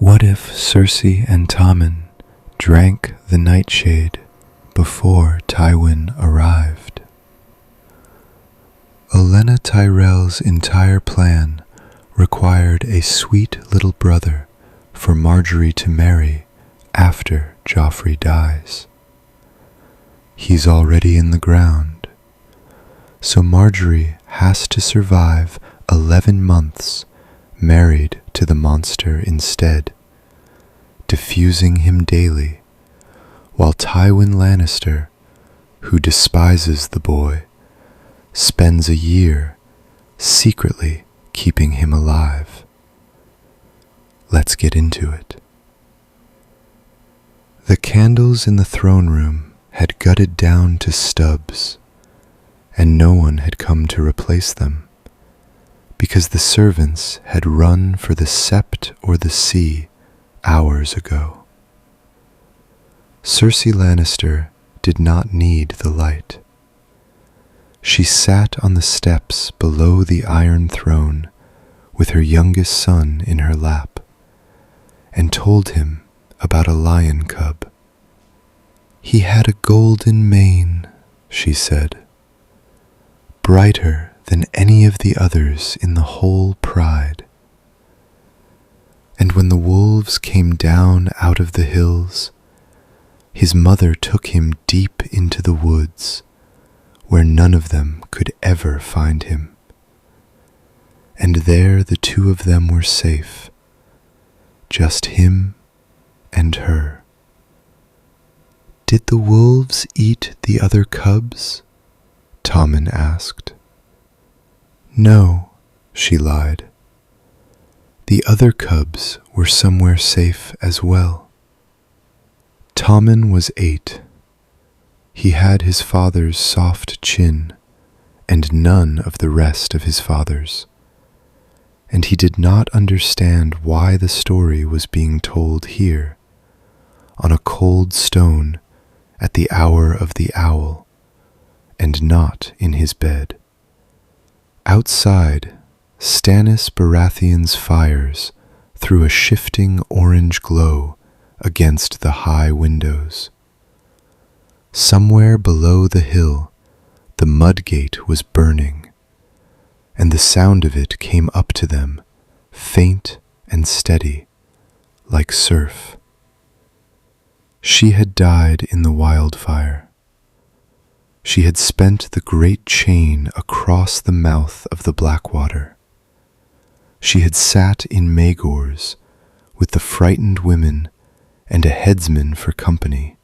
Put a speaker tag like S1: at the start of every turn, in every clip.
S1: What if Cersei and Tommen drank the Nightshade before Tywin arrived? Olenna Tyrell's entire plan required a sweet little brother for Margaery to marry after Joffrey dies. He's already in the ground, so Margaery has to survive 11 months married to the monster instead, diffusing him daily, while Tywin Lannister, who despises the boy, spends a year secretly keeping him alive. Let's get into it. The candles in the throne room had gutted down to stubs, and no one had come to replace them, because the servants had run for the Sept or the Sea hours ago. Cersei Lannister did not need the light. She sat on the steps below the Iron Throne with her youngest son in her lap, and told him about a lion cub. He had a golden mane, she said, brighter than any of the others in the whole pride. And when the wolves came down out of the hills, his mother took him deep into the woods, where none of them could ever find him. And there the two of them were safe, just him and her. Did the wolves eat the other cubs? Tommen asked. No, she lied. The other cubs were somewhere safe as well. Tommen was 8. He had his father's soft chin, and none of the rest of his father's, and he did not understand why the story was being told here, on a cold stone at the hour of the owl, and not in his bed. Outside, Stannis Baratheon's fires threw a shifting orange glow against the high windows. Somewhere below the hill, the mudgate was burning, and the sound of it came up to them, faint and steady, like surf. She had died in the wildfire. She had spent the great chain across the mouth of the Blackwater. She had sat in Maegor's with the frightened women and a headsman for company,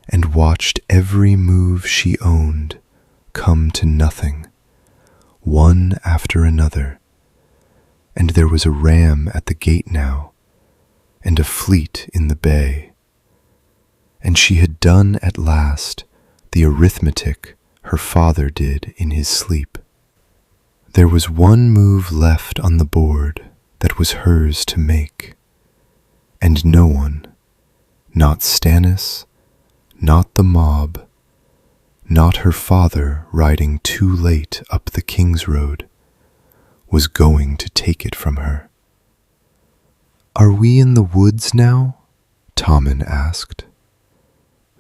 S1: and watched every move she owned come to nothing, one after another, and there was a ram at the gate now, and a fleet in the bay, and she had done at last the arithmetic her father did in his sleep. There was one move left on the board that was hers to make, and no one, not Stannis, not the mob, not her father riding too late up the King's Road, was going to take it from her. "Are we in the woods now?" Tommen asked.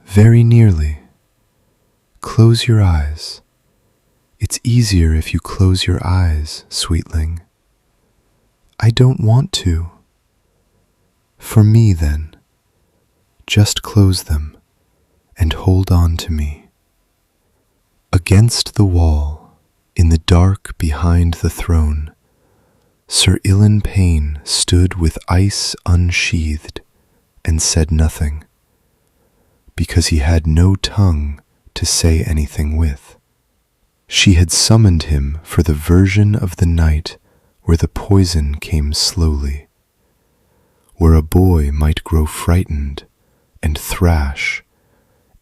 S1: "Very nearly. Close your eyes. It's easier if you close your eyes, sweetling." "I don't want to." "For me, then. Just close them and hold on to me." Against the wall, in the dark behind the throne, Sir Ilyn Payne stood with ice unsheathed and said nothing, because he had no tongue to say anything with. She had summoned him for the version of the night where the poison came slowly, where a boy might grow frightened and thrash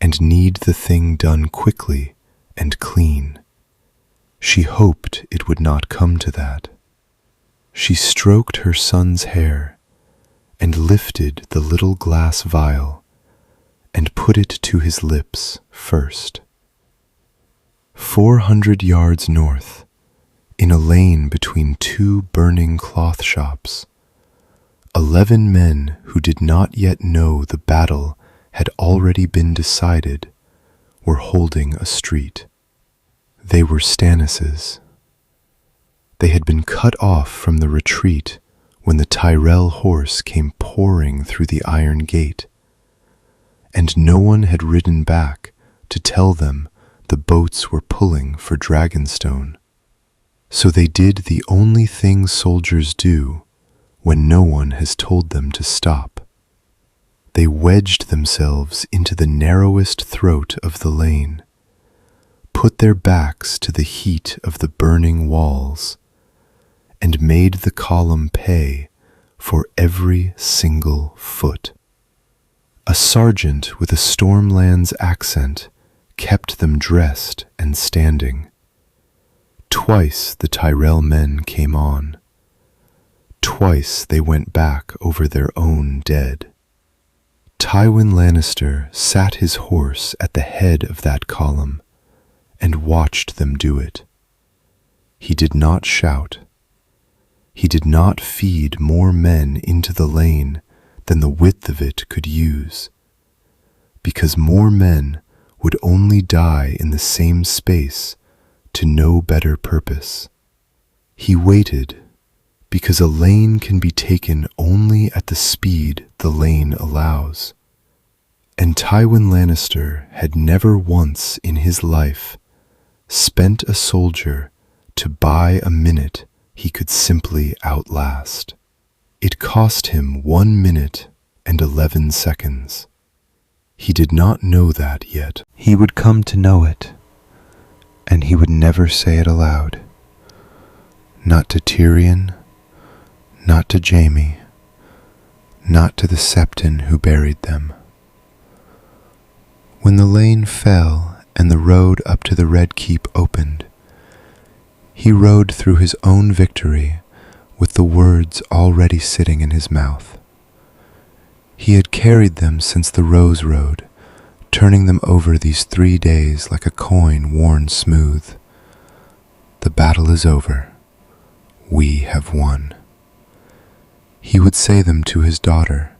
S1: and need the thing done quickly and clean. She hoped it would not come to that. She stroked her son's hair and lifted the little glass vial and put it to his lips first. 400 yards north, in a lane between two burning cloth shops, 11 men who did not yet know the battle had already been decided were holding a street. They were Stannis's. They had been cut off from the retreat when the Tyrell horse came pouring through the iron gate, and no one had ridden back to tell them the boats were pulling for Dragonstone. So they did the only thing soldiers do when no one has told them to stop. They wedged themselves into the narrowest throat of the lane, put their backs to the heat of the burning walls, and made the column pay for every single foot. A sergeant with a Stormlands accent kept them dressed and standing. Twice the Tyrell men came on. Twice they went back over their own dead. Tywin Lannister sat his horse at the head of that column and watched them do it. He did not shout. He did not feed more men into the lane than the width of it could use, because more men would only die in the same space to no better purpose. He waited because a lane can be taken only at the speed the lane allows. And Tywin Lannister had never once in his life spent a soldier to buy a minute he could simply outlast. It cost him 1 minute and 11 seconds. He did not know that yet. He would come to know it, and he would never say it aloud. Not to Tyrion, not to Jaime, not to the Septon who buried them. When the lane fell and the road up to the Red Keep opened, he rode through his own victory with the words already sitting in his mouth. He had carried them since the Rose Road, turning them over these 3 days like a coin worn smooth. The battle is over. We have won. He would say them to his daughter.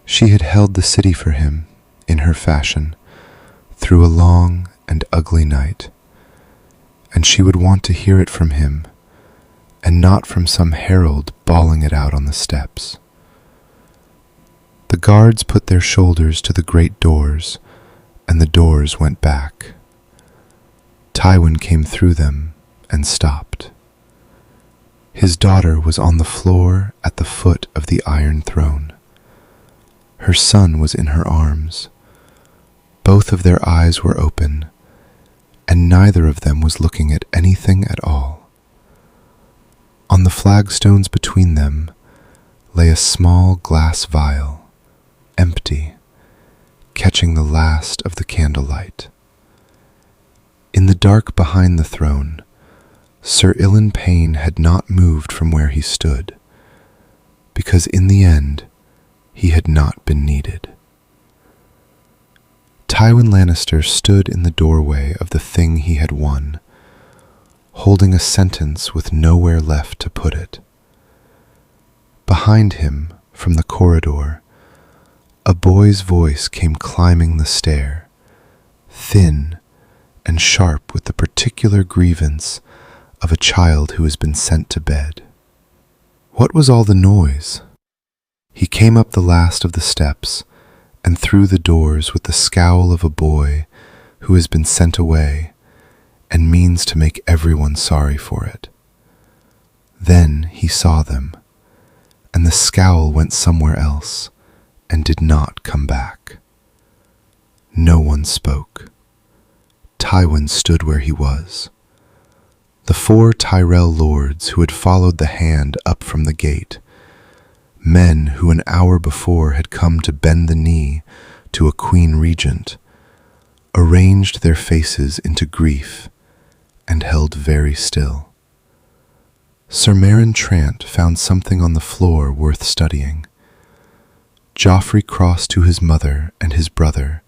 S1: She had held the city for him, in her fashion, through a long and ugly night, and she would want to hear it from him, and not from some herald bawling it out on the steps. The guards put their shoulders to the great doors, and the doors went back. Tywin came through them and stopped. His daughter was on the floor at the foot of the Iron Throne. Her son was in her arms. Both of their eyes were open, and neither of them was looking at anything at all. On the flagstones between them lay a small glass vial, empty, catching the last of the candlelight. In the dark behind the throne, Sir Ilyn Payne had not moved from where he stood, because in the end he had not been needed. Tywin Lannister stood in the doorway of the thing he had won, holding a sentence with nowhere left to put it. Behind him, from the corridor, a boy's voice came climbing the stair, thin and sharp with the particular grievance of a child who has been sent to bed. What was all the noise? He came up the last of the steps and through the doors with the scowl of a boy who has been sent away and means to make everyone sorry for it. Then he saw them, and the scowl went somewhere else and did not come back. No one spoke. Tywin stood where he was. The 4 Tyrell lords who had followed the hand up from the gate, men who an hour before had come to bend the knee to a queen regent, arranged their faces into grief and held very still. Sir Meryn Trant found something on the floor worth studying. Joffrey crossed to his mother and his brother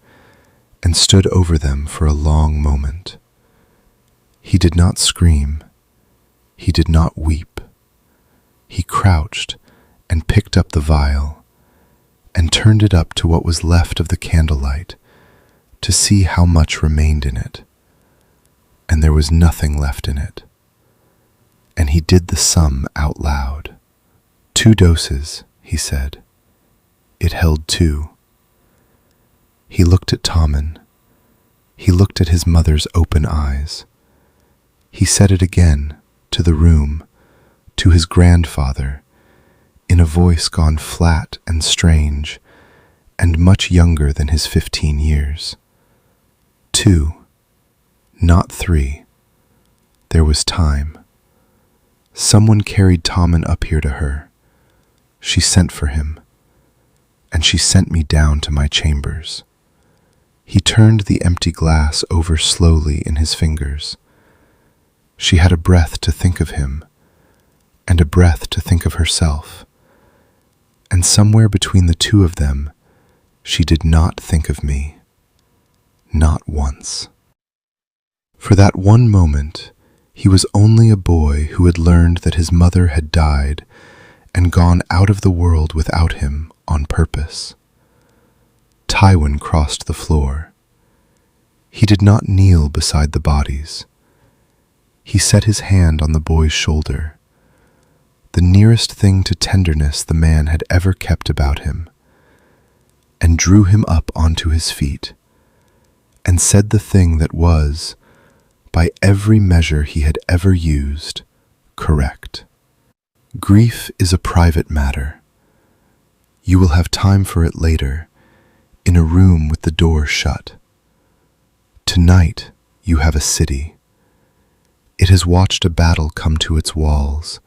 S1: and stood over them for a long moment. He did not scream. He did not weep. He crouched and picked up the vial and turned it up to what was left of the candlelight to see how much remained in it. And there was nothing left in it. And he did the sum out loud. 2 doses, he said. It held 2. He looked at Tommen. He looked at his mother's open eyes. He said it again, to the room, to his grandfather, in a voice gone flat and strange, and much younger than his 15 years. 2, not 3. There was time. Someone carried Tommen up here to her. She sent for him, and she sent me down to my chambers. He turned the empty glass over slowly in his fingers. She had a breath to think of him, and a breath to think of herself, and somewhere between the 2 of them, she did not think of me. Not once. For that one moment, he was only a boy who had learned that his mother had died and gone out of the world without him on purpose. Tywin crossed the floor. He did not kneel beside the bodies. He set his hand on the boy's shoulder, the nearest thing to tenderness the man had ever kept about him, and drew him up onto his feet, and said the thing that was, by every measure he had ever used, correct. Grief is a private matter. You will have time for it later, in a room with the door shut. Tonight you have a city. It has watched a battle come to its walls,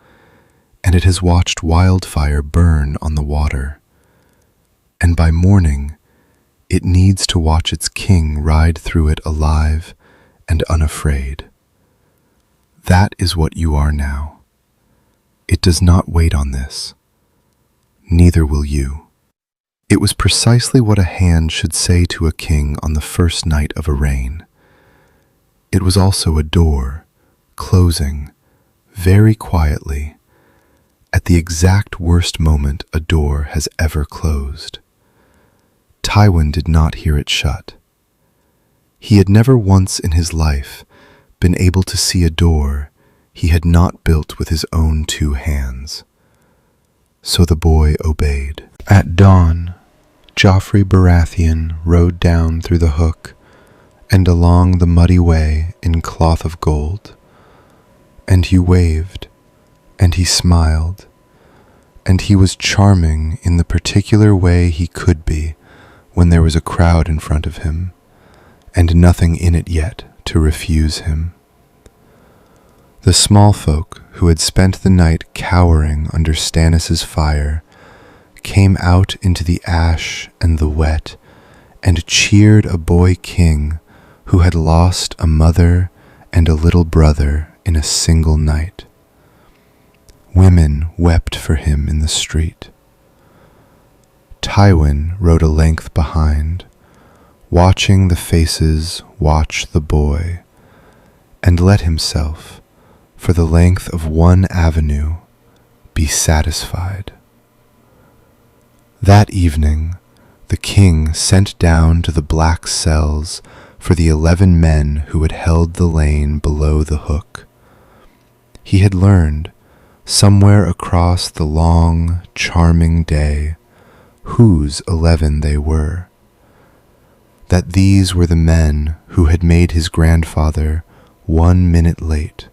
S1: and it has watched wildfire burn on the water. And by morning, it needs to watch its king ride through it alive and unafraid. That is what you are now. It does not wait on this. Neither will you. It was precisely what a hand should say to a king on the first night of a reign. It was also a door, closing, very quietly, at the exact worst moment a door has ever closed. Tywin did not hear it shut. He had never once in his life been able to see a door he had not built with his own 2 hands. So the boy obeyed. At dawn, Joffrey Baratheon rode down through the Hook and along the muddy way in cloth of gold. And he waved, and he smiled, and he was charming in the particular way he could be when there was a crowd in front of him, and nothing in it yet to refuse him. The small folk who had spent the night cowering under Stannis's fire came out into the ash and the wet and cheered a boy king who had lost a mother and a little brother in a single night. Women wept for him in the street. Tywin rode a length behind, watching the faces watch the boy, and let himself, for the length of one avenue, be satisfied. That evening, the king sent down to the black cells for the 11 men who had held the lane below the Hook. He had learned, somewhere across the long, charming day, whose 11 they were. That these were the men who had made his grandfather 1 minute late.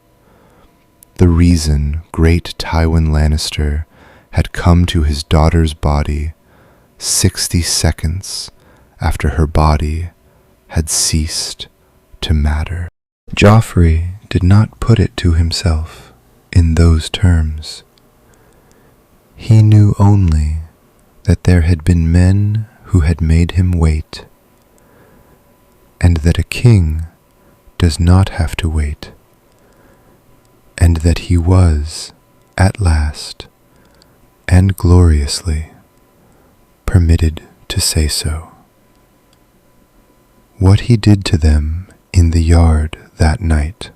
S1: The reason great Tywin Lannister had come to his daughter's body 60 seconds after her body had ceased to matter. Joffrey did not put it to himself in those terms. He knew only that there had been men who had made him wait, and that a king does not have to wait, and that he was, at last, and gloriously, permitted to say so. What he did to them in the yard that night,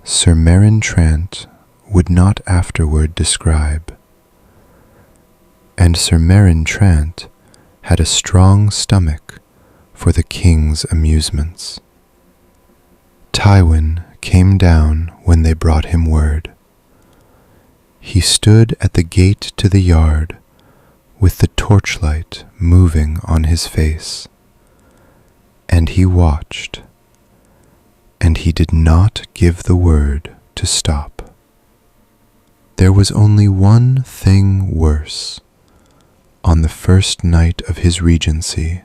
S1: Sir Meryn Trant would not afterward describe. and Sir Meryn Trant had a strong stomach for the king's amusements. Tywin came down when they brought him word. He stood at the gate to the yard with the torchlight moving on his face, and he watched, and he did not give the word to stop. There was only one thing worse on the first night of his regency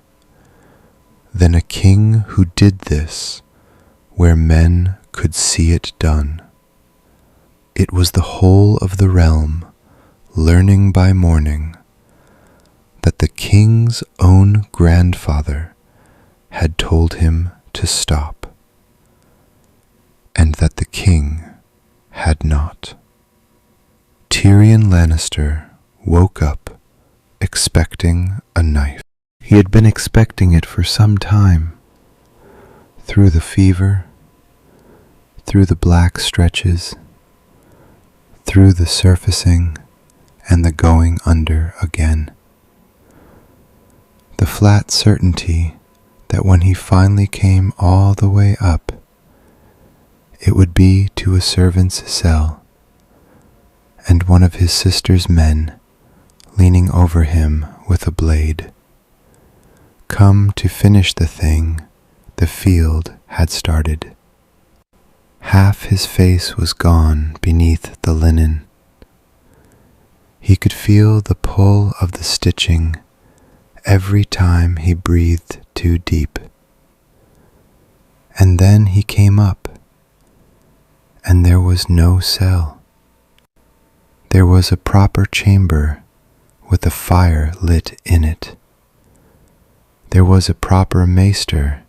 S1: than a king who did this where men could see it done. It was the whole of the realm learning by morning that the king's own grandfather had told him to stop, and that the king had not. Tyrion Lannister woke up expecting a knife. He had been expecting it for some time, through the fever, through the black stretches, through the surfacing and the going under again. The flat certainty that when he finally came all the way up, it would be to a servant's cell, and one of his sister's men leaning over him with a blade, come to finish the thing the field had started. Half his face was gone beneath the linen. He could feel the pull of the stitching every time he breathed too deep. And then he came up, and there was no cell. There was a proper chamber with a fire lit in it. There was a proper maester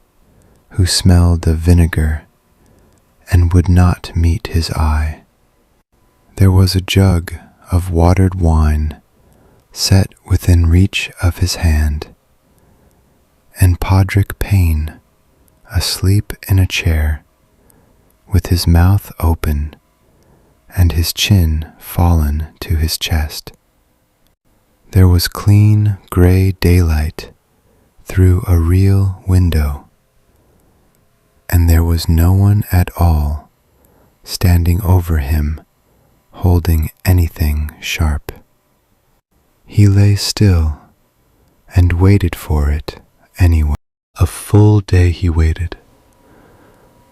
S1: who smelled of vinegar and would not meet his eye. There was a jug of watered wine set within reach of his hand, and Podrick Payne asleep in a chair with his mouth open and his chin fallen to his chest. There was clean gray daylight through a real window, and there was no one at all standing over him holding anything sharp. He lay still and waited for it anyway. A full day he waited,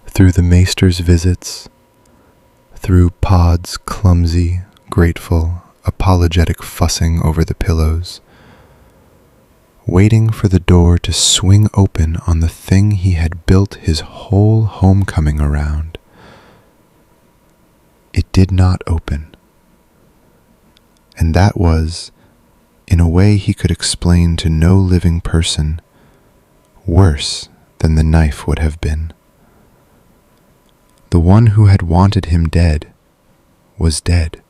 S1: through the maester's visits, through Pod's clumsy, grateful, apologetic fussing over the pillows, waiting for the door to swing open on the thing he had built his whole homecoming around. It did not open, and that was, in a way he could explain to no living person, worse than the knife would have been. The one who had wanted him dead was dead.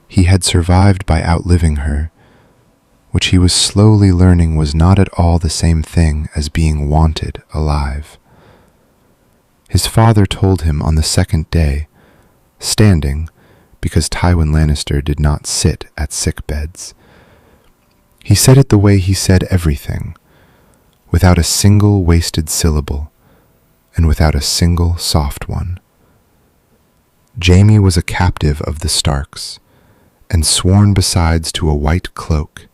S1: He had survived by outliving her, which he was slowly learning was not at all the same thing as being wanted alive. His father told him on the second day, standing, because Tywin Lannister did not sit at sick beds. He said it the way he said everything, without a single wasted syllable, and without a single soft one. Jaime was a captive of the Starks, and sworn besides to a white cloak,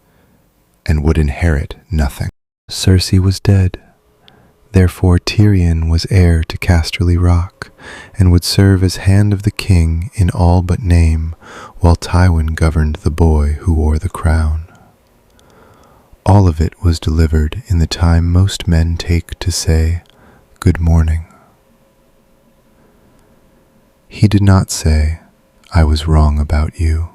S1: and would inherit nothing. Cersei was dead. Therefore Tyrion was heir to Casterly Rock, and would serve as hand of the king in all but name, while Tywin governed the boy who wore the crown. All of it was delivered in the time most men take to say, "Good morning." He did not say, "I was wrong about you."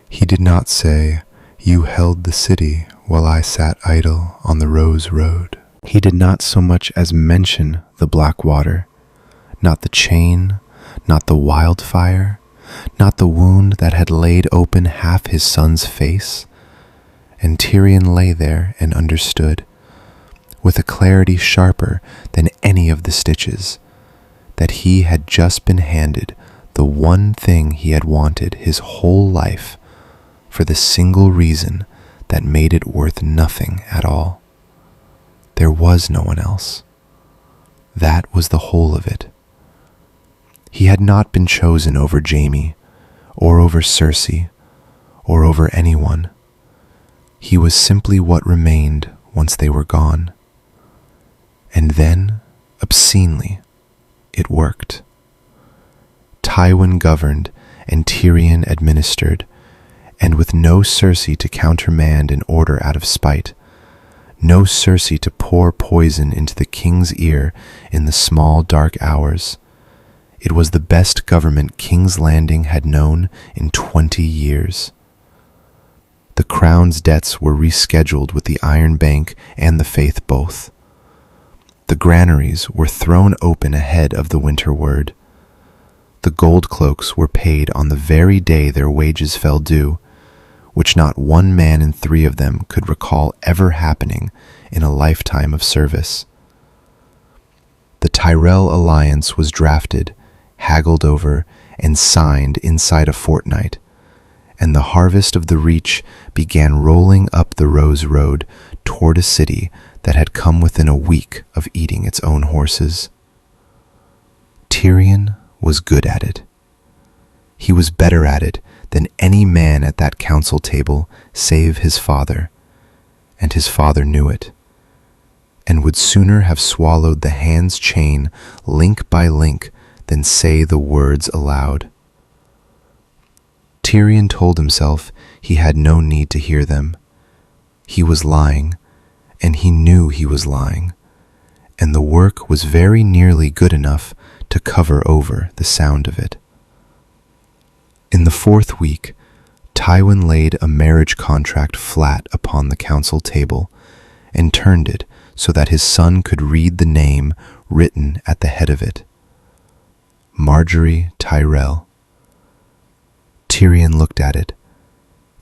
S1: He did not say, "You held the city while I sat idle on the Rose Road." He did not so much as mention the black water, not the chain, not the wildfire, not the wound that had laid open half his son's face. And Tyrion lay there and understood, with a clarity sharper than any of the stitches, that he had just been handed the one thing he had wanted his whole life for the single reason that made it worth nothing at all. There was no one else. That was the whole of it. He had not been chosen over Jaime, or over Cersei, or over anyone. He was simply what remained once they were gone. And then, obscenely, it worked. Tywin governed and Tyrion administered, and with no Cersei to countermand an order out of spite, no Cersei to pour poison into the king's ear in the small dark hours, it was the best government King's Landing had known in 20 years. The crown's debts were rescheduled with the Iron Bank and the Faith both. The granaries were thrown open ahead of the winter word. The gold cloaks were paid on the very day their wages fell due, which not one man in 3 of them could recall ever happening in a lifetime of service. The Tyrell alliance was drafted, haggled over, and signed inside a fortnight, and the harvest of the Reach began rolling up the Rose Road toward a city that had come within a week of eating its own horses. Tyrion was good at it. He was better at it than any man at that council table save his father, and his father knew it, and would sooner have swallowed the hand's chain link by link than say the words aloud. Tyrion told himself he had no need to hear them. He was lying, and he knew he was lying, and the work was very nearly good enough to cover over the sound of it. In the 4th week, Tywin laid a marriage contract flat upon the council table and turned it so that his son could read the name written at the head of it. Marjorie Tyrell. Tyrion looked at it,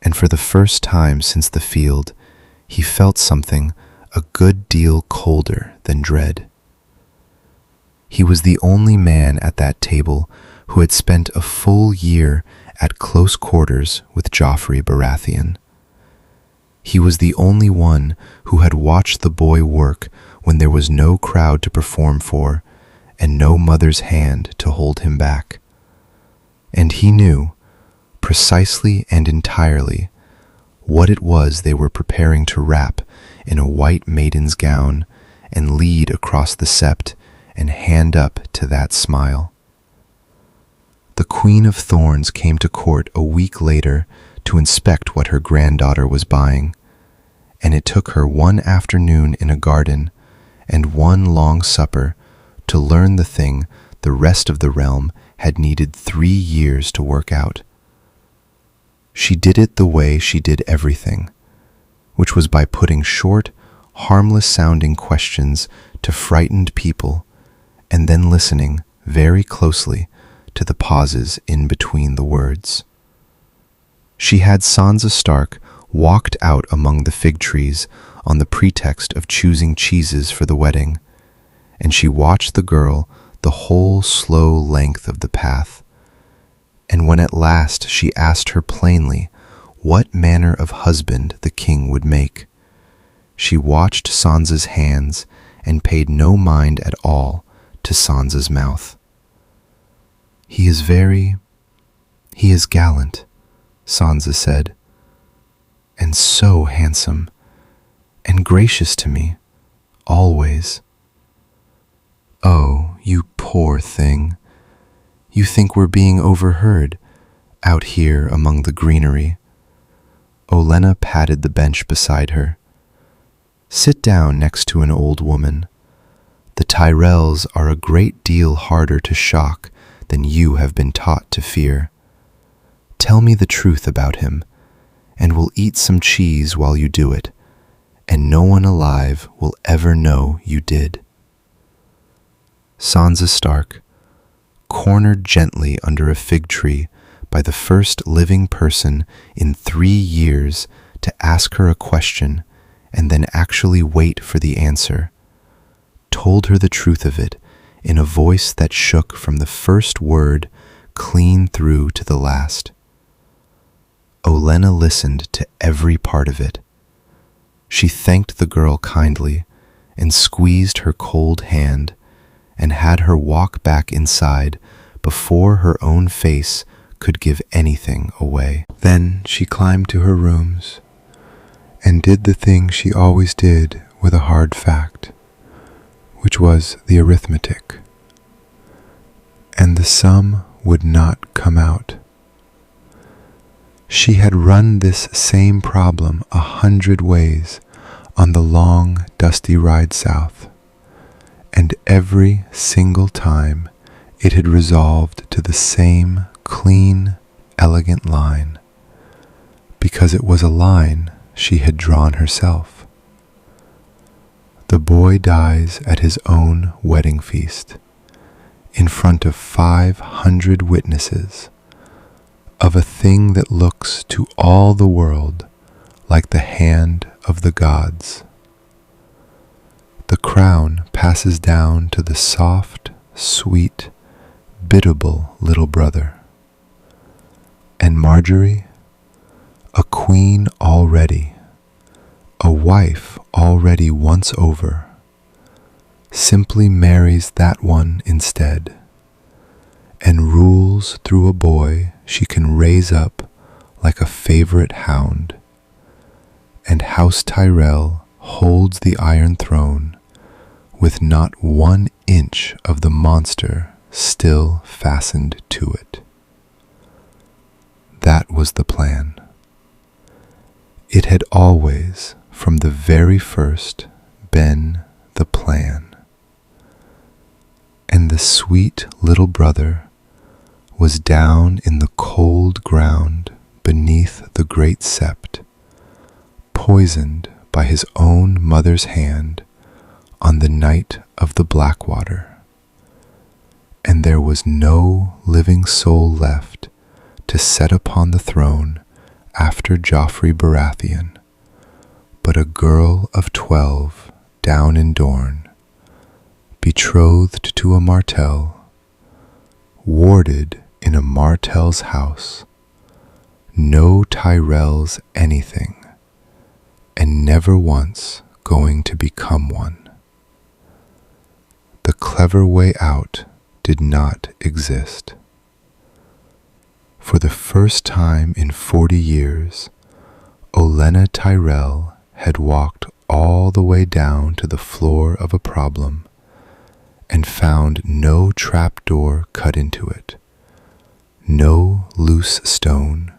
S1: and for the first time since the field, he felt something a good deal colder than dread. He was the only man at that table who had spent a full year at close quarters with Joffrey Baratheon. He was the only one who had watched the boy work when there was no crowd to perform for and no mother's hand to hold him back. And he knew, precisely and entirely, what it was they were preparing to wrap in a white maiden's gown and lead across the sept and hand up to that smile. The Queen of Thorns came to court a week later to inspect what her granddaughter was buying, and it took her one afternoon in a garden and one long supper to learn the thing the rest of the realm had needed 3 years to work out. She did it the way she did everything, which was by putting short, harmless-sounding questions to frightened people and then listening very closely to the pauses in between the words. She had Sansa Stark walked out among the fig trees on the pretext of choosing cheeses for the wedding, and she watched the girl the whole slow length of the path. And when at last she asked her plainly what manner of husband the king would make, she watched Sansa's hands and paid no mind at all to Sansa's mouth. He is gallant, Sansa said, and so handsome, and gracious to me, always. Oh, you poor thing. You think we're being overheard, out here among the greenery. Olenna patted the bench beside her. Sit down next to an old woman. The Tyrells are a great deal harder to shock than you have been taught to fear. Tell me the truth about him, and we'll eat some cheese while you do it, and no one alive will ever know you did. Sansa Stark, cornered gently under a fig tree by the first living person in 3 years to ask her a question and then actually wait for the answer, told her the truth of it in a voice that shook from the first word clean through to the last. Olenna listened to every part of it. She thanked the girl kindly and squeezed her cold hand and had her walk back inside before her own face could give anything away. Then she climbed to her rooms and did the thing she always did with a hard fact, which was the arithmetic. And the sum would not come out. She had run this same problem 100 ways on the long, dusty ride south, and every single time it had resolved to the same clean, elegant line, because it was a line she had drawn herself. The boy dies at his own wedding feast, in front of 500 witnesses, of a thing that looks to all the world like the hand of the gods. The crown passes down to the soft, sweet, biddable little brother. And Marjorie, a queen already, a wife already once over, simply marries that one instead, and rules through a boy she can raise up like a favorite hound. And House Tyrell holds the Iron Throne with not 1 inch of the monster still fastened to it. That was the plan. It had always, from the very first, been the plan. And the sweet little brother was down in the cold ground beneath the great sept, poisoned by his own mother's hand on the night of the Blackwater. And there was no living soul left to set upon the throne after Joffrey Baratheon, but a girl of 12 down in Dorne, betrothed to a Martell, warded in a Martell's house, no Tyrell's anything, and never once going to become one. The clever way out did not exist. For the first time in 40 years, Olenna Tyrell had walked all the way down to the floor of a problem and found no trapdoor cut into it, no loose stone,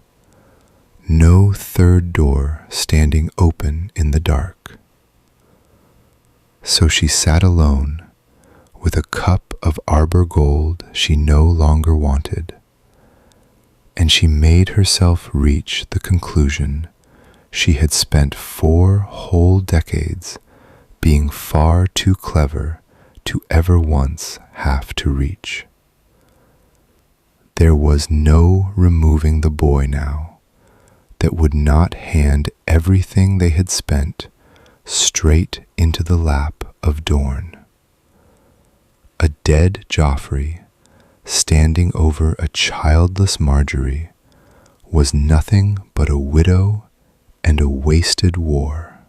S1: no third door standing open in the dark. So she sat alone with a cup of arbor gold she no longer wanted, and she made herself reach the conclusion she had spent 4 whole decades being far too clever to ever once have to reach. There was no removing the boy now that would not hand everything they had spent straight into the lap of Dorne. A dead Joffrey standing over a childless Marjorie was nothing but a widow and a wasted war.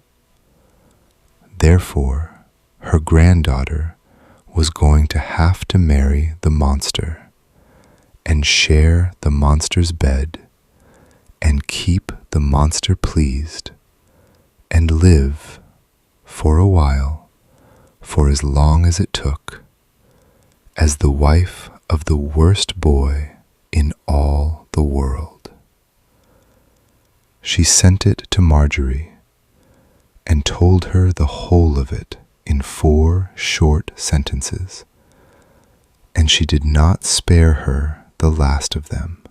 S1: Therefore, her granddaughter was going to have to marry the monster and share the monster's bed and keep the monster pleased and live, for a while, for as long as it took, as the wife of the worst boy in all the world. She sent it to Marjorie and told her the whole of it in 4 short sentences, and she did not spare her the last of them.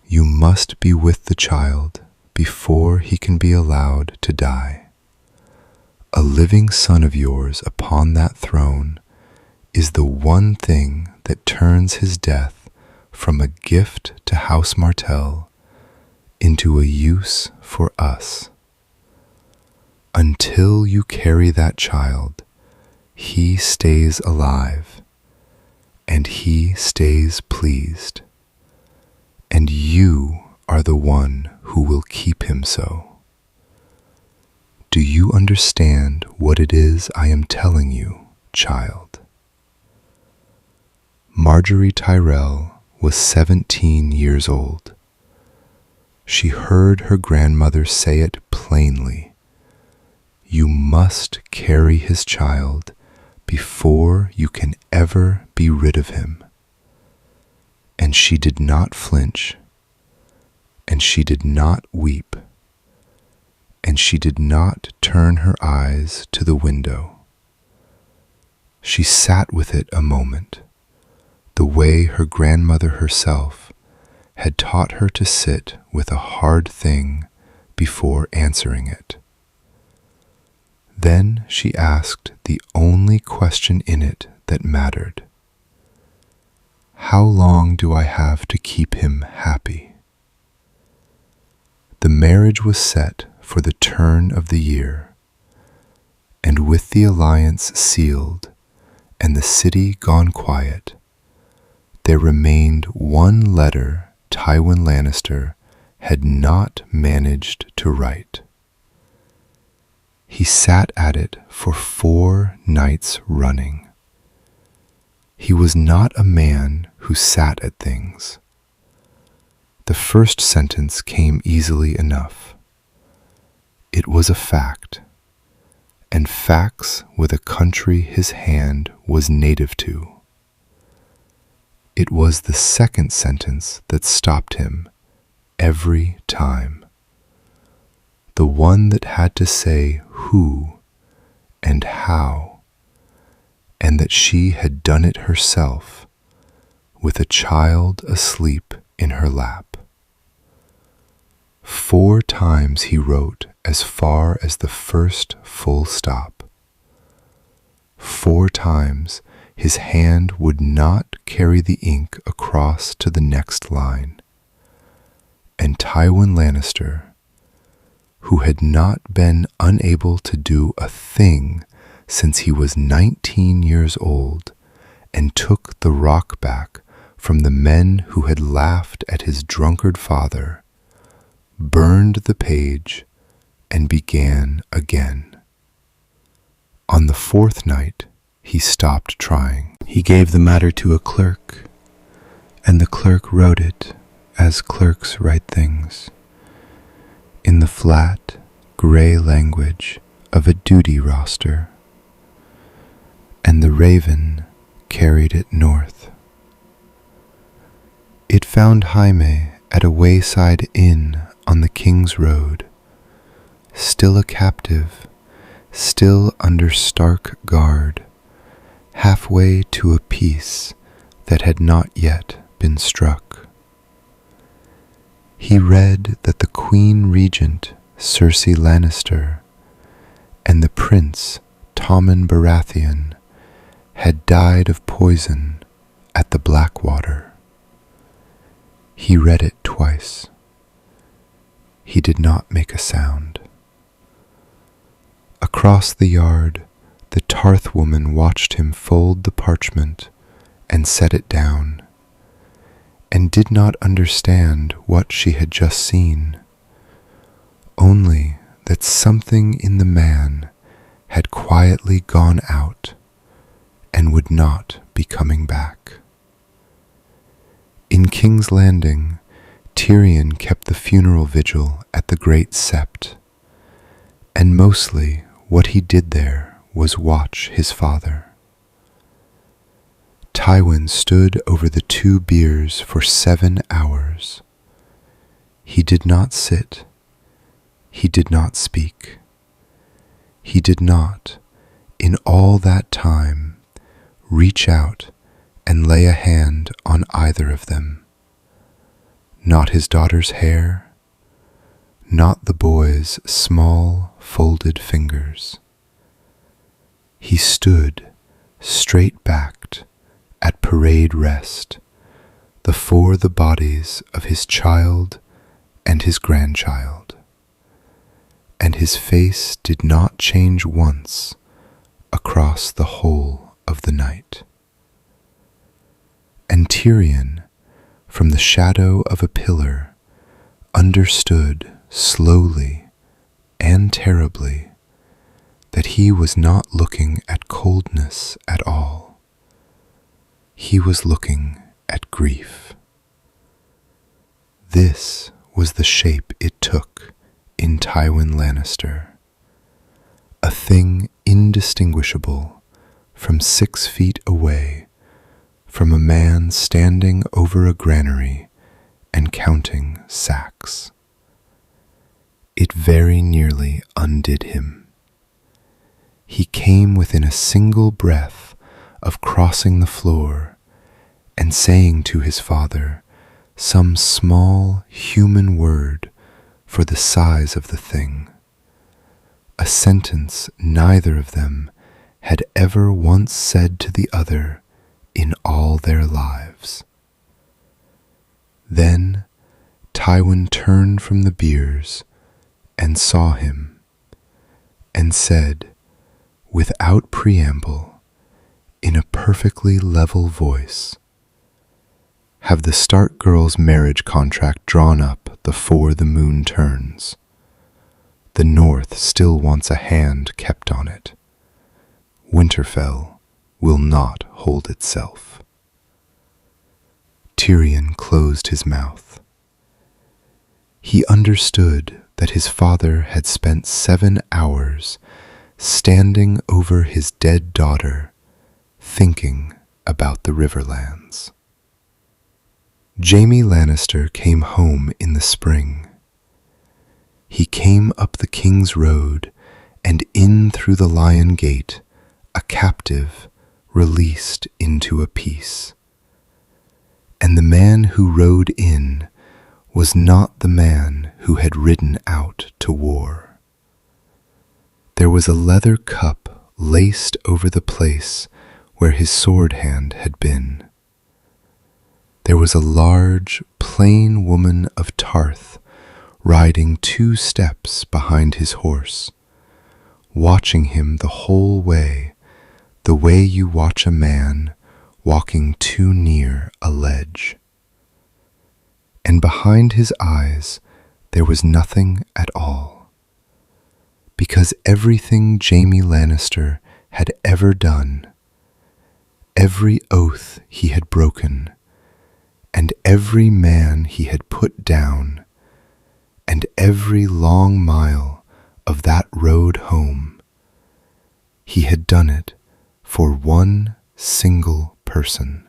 S1: You must be with the child before he can be allowed to die. A living son of yours upon that throne is the one thing that turns his death from a gift to House Martell into a use for us. Until you carry that child, he stays alive, and he stays pleased, and you are the one who will keep him so. Do you understand what it is I am telling you, child? Marjorie Tyrell was 17 years old. She heard her grandmother say it plainly. You must carry his child before you can ever be rid of him. And she did not flinch, and she did not weep, and she did not turn her eyes to the window. She sat with it a moment, the way her grandmother herself had taught her to sit with a hard thing before answering it. Then she asked the only question in it that mattered. How long do I have to keep him happy? The marriage was set for the turn of the year, and with the alliance sealed and the city gone quiet, there remained one letter Tywin Lannister had not managed to write. He sat at it for 4 nights running. He was not a man who sat at things. The first sentence came easily enough. It was a fact, and facts were the country his hand was native to. It was the second sentence that stopped him every time. The one that had to say who and how, and that she had done it herself, with a child asleep in her lap. 4 times he wrote as far as the first full stop. 4 times his hand would not carry the ink across to the next line, and Tywin Lannister, who had not been unable to do a thing since he was 19 years old and took the rock back from the men who had laughed at his drunkard father, burned the page and began again. On the 4th night, he stopped trying. He gave the matter to a clerk, and the clerk wrote it as clerks write things, in the flat, gray language of a duty roster, and the raven carried it north. It found Jaime at a wayside inn on the King's Road, still a captive, still under stark guard, halfway to a peace that had not yet been struck. He read that the Queen Regent, Cersei Lannister, and the Prince, Tommen Baratheon, had died of poison at the Blackwater. He read it twice. He did not make a sound. Across the yard, the Tarth woman watched him fold the parchment and set it down, and did not understand what she had just seen, only that something in the man had quietly gone out and would not be coming back. In King's Landing, Tyrion kept the funeral vigil at the Great Sept, and mostly what he did there was watch his father. Tywin stood over the 2 biers for 7 hours. He did not sit. He did not speak. He did not, in all that time, reach out and lay a hand on either of them. Not his daughter's hair, not the boy's small, folded fingers. He stood, straight-backed, at parade rest, before the bodies of his child and his grandchild, and his face did not change once across the whole of the night. And Tyrion, from the shadow of a pillar, understood slowly and terribly that he was not looking at coldness at all. He was looking at grief. This was the shape it took in Tywin Lannister, a thing indistinguishable from 6 feet away from a man standing over a granary and counting sacks. It very nearly undid him. He came within a single breath of crossing the floor and saying to his father some small human word for the size of the thing, a sentence neither of them had ever once said to the other in all their lives. Then Tywin turned from the biers and saw him, and said, without preamble, in a perfectly level voice, "Have the Stark girls' marriage contract drawn up before the moon turns. The North still wants a hand kept on it. Winterfell will not hold itself." Tyrion closed his mouth. He understood that his father had spent 7 hours standing over his dead daughter, thinking about the Riverlands. Jaime Lannister came home in the spring. He came up the King's Road and in through the Lion Gate, a captive released into a peace. And the man who rode in was not the man who had ridden out to war. There was a leather cup laced over the place where his sword hand had been. There was a large, plain woman of Tarth riding 2 steps behind his horse, watching him the whole way, the way you watch a man walking too near a ledge. And behind his eyes there was nothing at all, because everything Jaime Lannister had ever done, every oath he had broken, and every man he had put down, and every long mile of that road home, he had done it for one single person.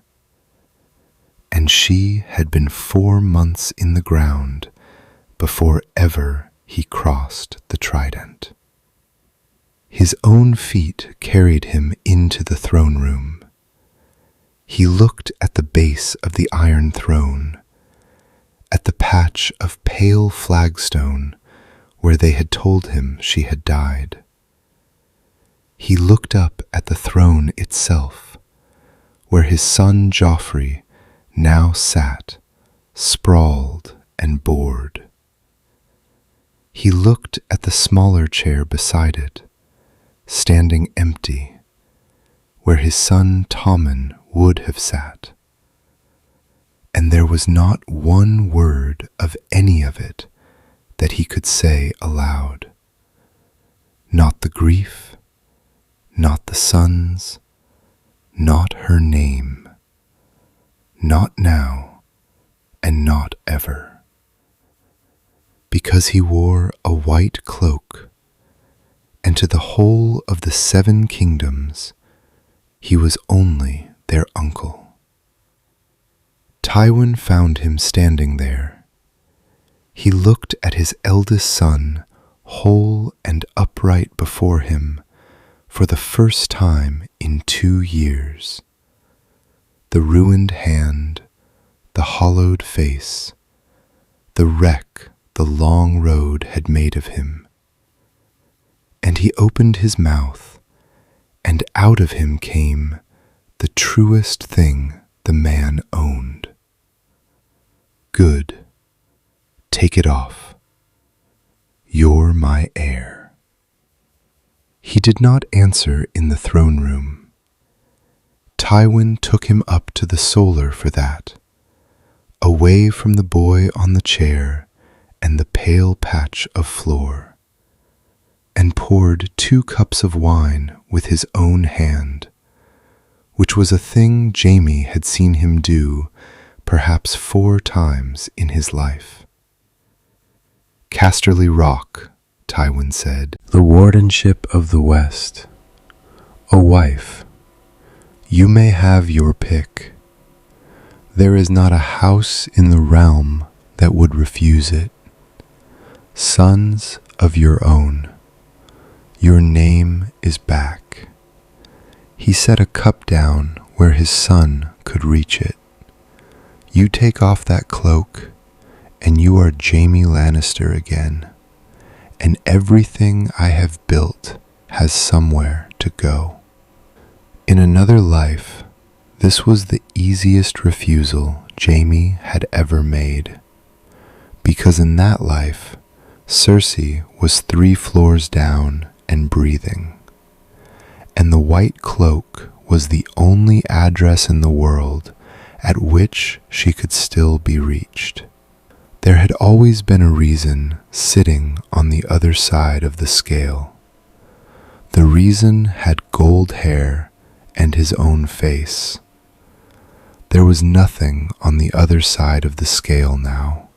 S1: And she had been 4 months in the ground before ever he crossed the Trident. His own feet carried him into the throne room. He looked at the base of the Iron Throne, at the patch of pale flagstone where they had told him she had died. He looked up at the throne itself, where his son Joffrey now sat, sprawled and bored. He looked at the smaller chair beside it, standing empty, where his son Tommen would have sat. And there was not one word of any of it that he could say aloud. Not the grief, not the sons, not her name, not now, and not ever. Because he wore a white cloak, and to the whole of the 7 kingdoms, he was only their uncle. Tywin found him standing there. He looked at his eldest son, whole and upright before him, for the first time in 2 years. The ruined hand, the hollowed face, the wreck the long road had made of him. And he opened his mouth, and out of him came the truest thing the man owned. "Good. Take it off. You're my heir." He did not answer in the throne room. Tywin took him up to the solar for that, away from the boy on the chair and the pale patch of floor, and poured 2 cups of wine with his own hand, which was a thing Jaime had seen him do perhaps 4 times in his life. Casterly Rock, Tywin said, the wardenship of the West. O wife, you may have your pick. There is not a house in the realm that would refuse it. Sons of your own, your name is back. He set a cup down where his son could reach it. You take off that cloak, and you are Jaime Lannister again, and everything I have built has somewhere to go. In another life, this was the easiest refusal Jaime had ever made, because in that life, Cersei was 3 floors down and breathing, and the white cloak was the only address in the world at which she could still be reached. There had always been a reason sitting on the other side of the scale. The reason had gold hair and his own face. There was nothing on the other side of the scale now,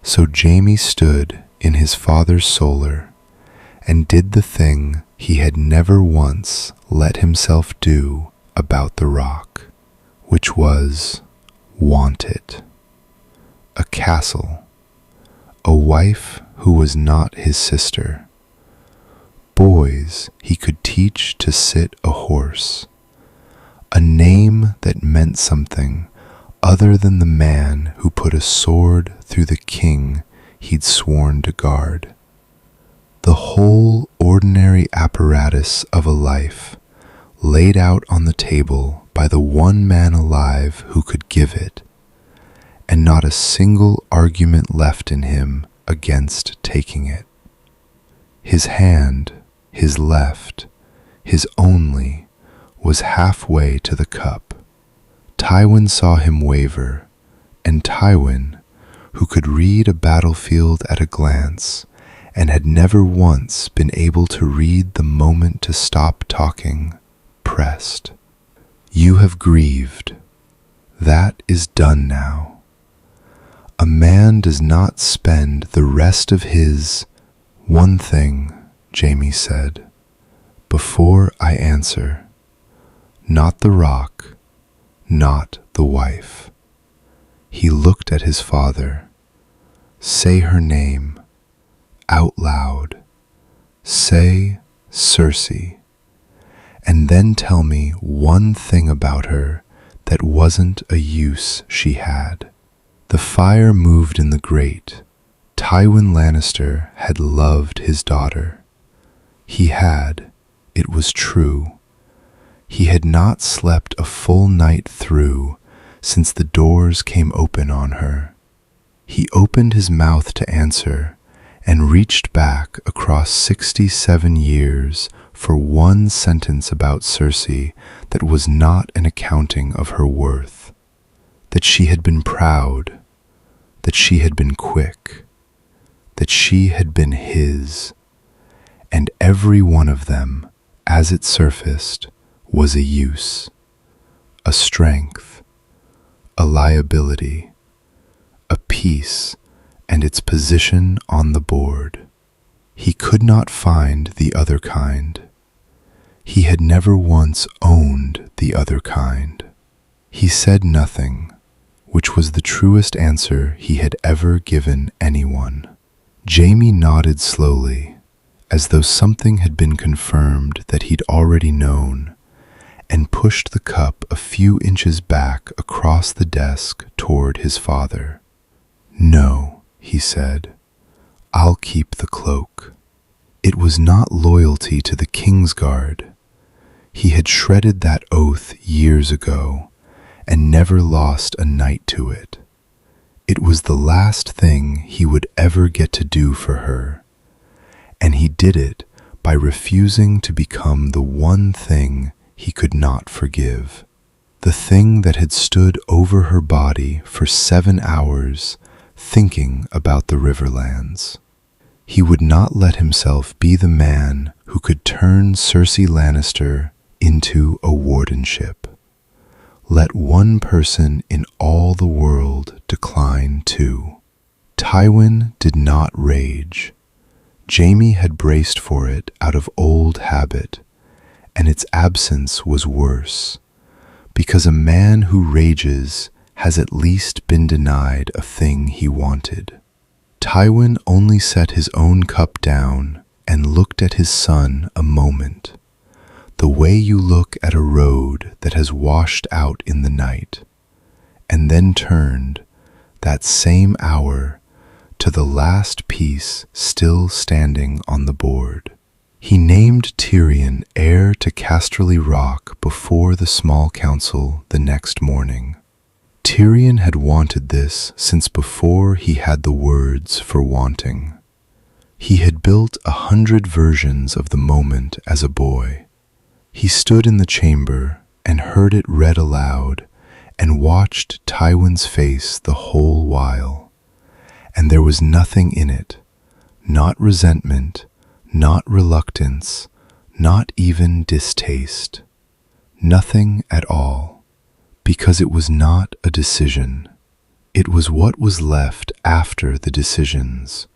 S1: so Jaime stood in his father's solar and did the thing he had never once let himself do about the rock, which was want it. A castle, a wife who was not his sister, boys he could teach to sit a horse, a name that meant something other than the man who put a sword through the king he'd sworn to guard. The whole ordinary apparatus of a life laid out on the table by the one man alive who could give it, and not a single argument left in him against taking it. His hand, his left, his only, was halfway to the cup. Tywin saw him waver, and Tywin, who could read a battlefield at a glance, and had never once been able to read the moment to stop talking, pressed. You have grieved. That is done now. A man does not spend the rest of his... One thing, Jaime said, before I answer. Not the rock, not the wife. He looked at his father. Say her name, out loud. Say Cersei, and then tell me one thing about her that wasn't a use she had. The fire moved in the grate. Tywin Lannister had loved his daughter. He had, it was true. He had not slept a full night through since the doors came open on her. He opened his mouth to answer and reached back across 67 years for one sentence about Cersei that was not an accounting of her worth, that she had been proud, that she had been quick, that she had been his, and every one of them, as it surfaced, was a use, a strength, a liability, a piece, and its position on the board. He could not find the other kind. He had never once owned the other kind. He said nothing, which was the truest answer he had ever given anyone. Jaime nodded slowly, as though something had been confirmed that he'd already known, and pushed the cup a few inches back across the desk toward his father. No, he said, I'll keep the cloak. It was not loyalty to the Kingsguard. He had shredded that oath years ago, and never lost a night to it. It was the last thing he would ever get to do for her, and he did it by refusing to become the one thing he could not forgive, the thing that had stood over her body for 7 hours, thinking about the Riverlands. He would not let himself be the man who could turn Cersei Lannister into a wardenship. Let one person in all the world decline too. Tywin did not rage. Jaime had braced for it out of old habit, and its absence was worse, because a man who rages has at least been denied a thing he wanted. Tywin only set his own cup down and looked at his son a moment, the way you look at a road that has washed out in the night, and then turned, that same hour, to the last piece still standing on the board. He named Tyrion heir to Casterly Rock before the small council the next morning. Tyrion had wanted this since before he had the words for wanting. He had built 100 versions of the moment as a boy. He stood in the chamber and heard it read aloud and watched Tywin's face the whole while. And there was nothing in it, not resentment, not reluctance, not even distaste. Nothing at all, because it was not a decision. It was what was left after the decisions,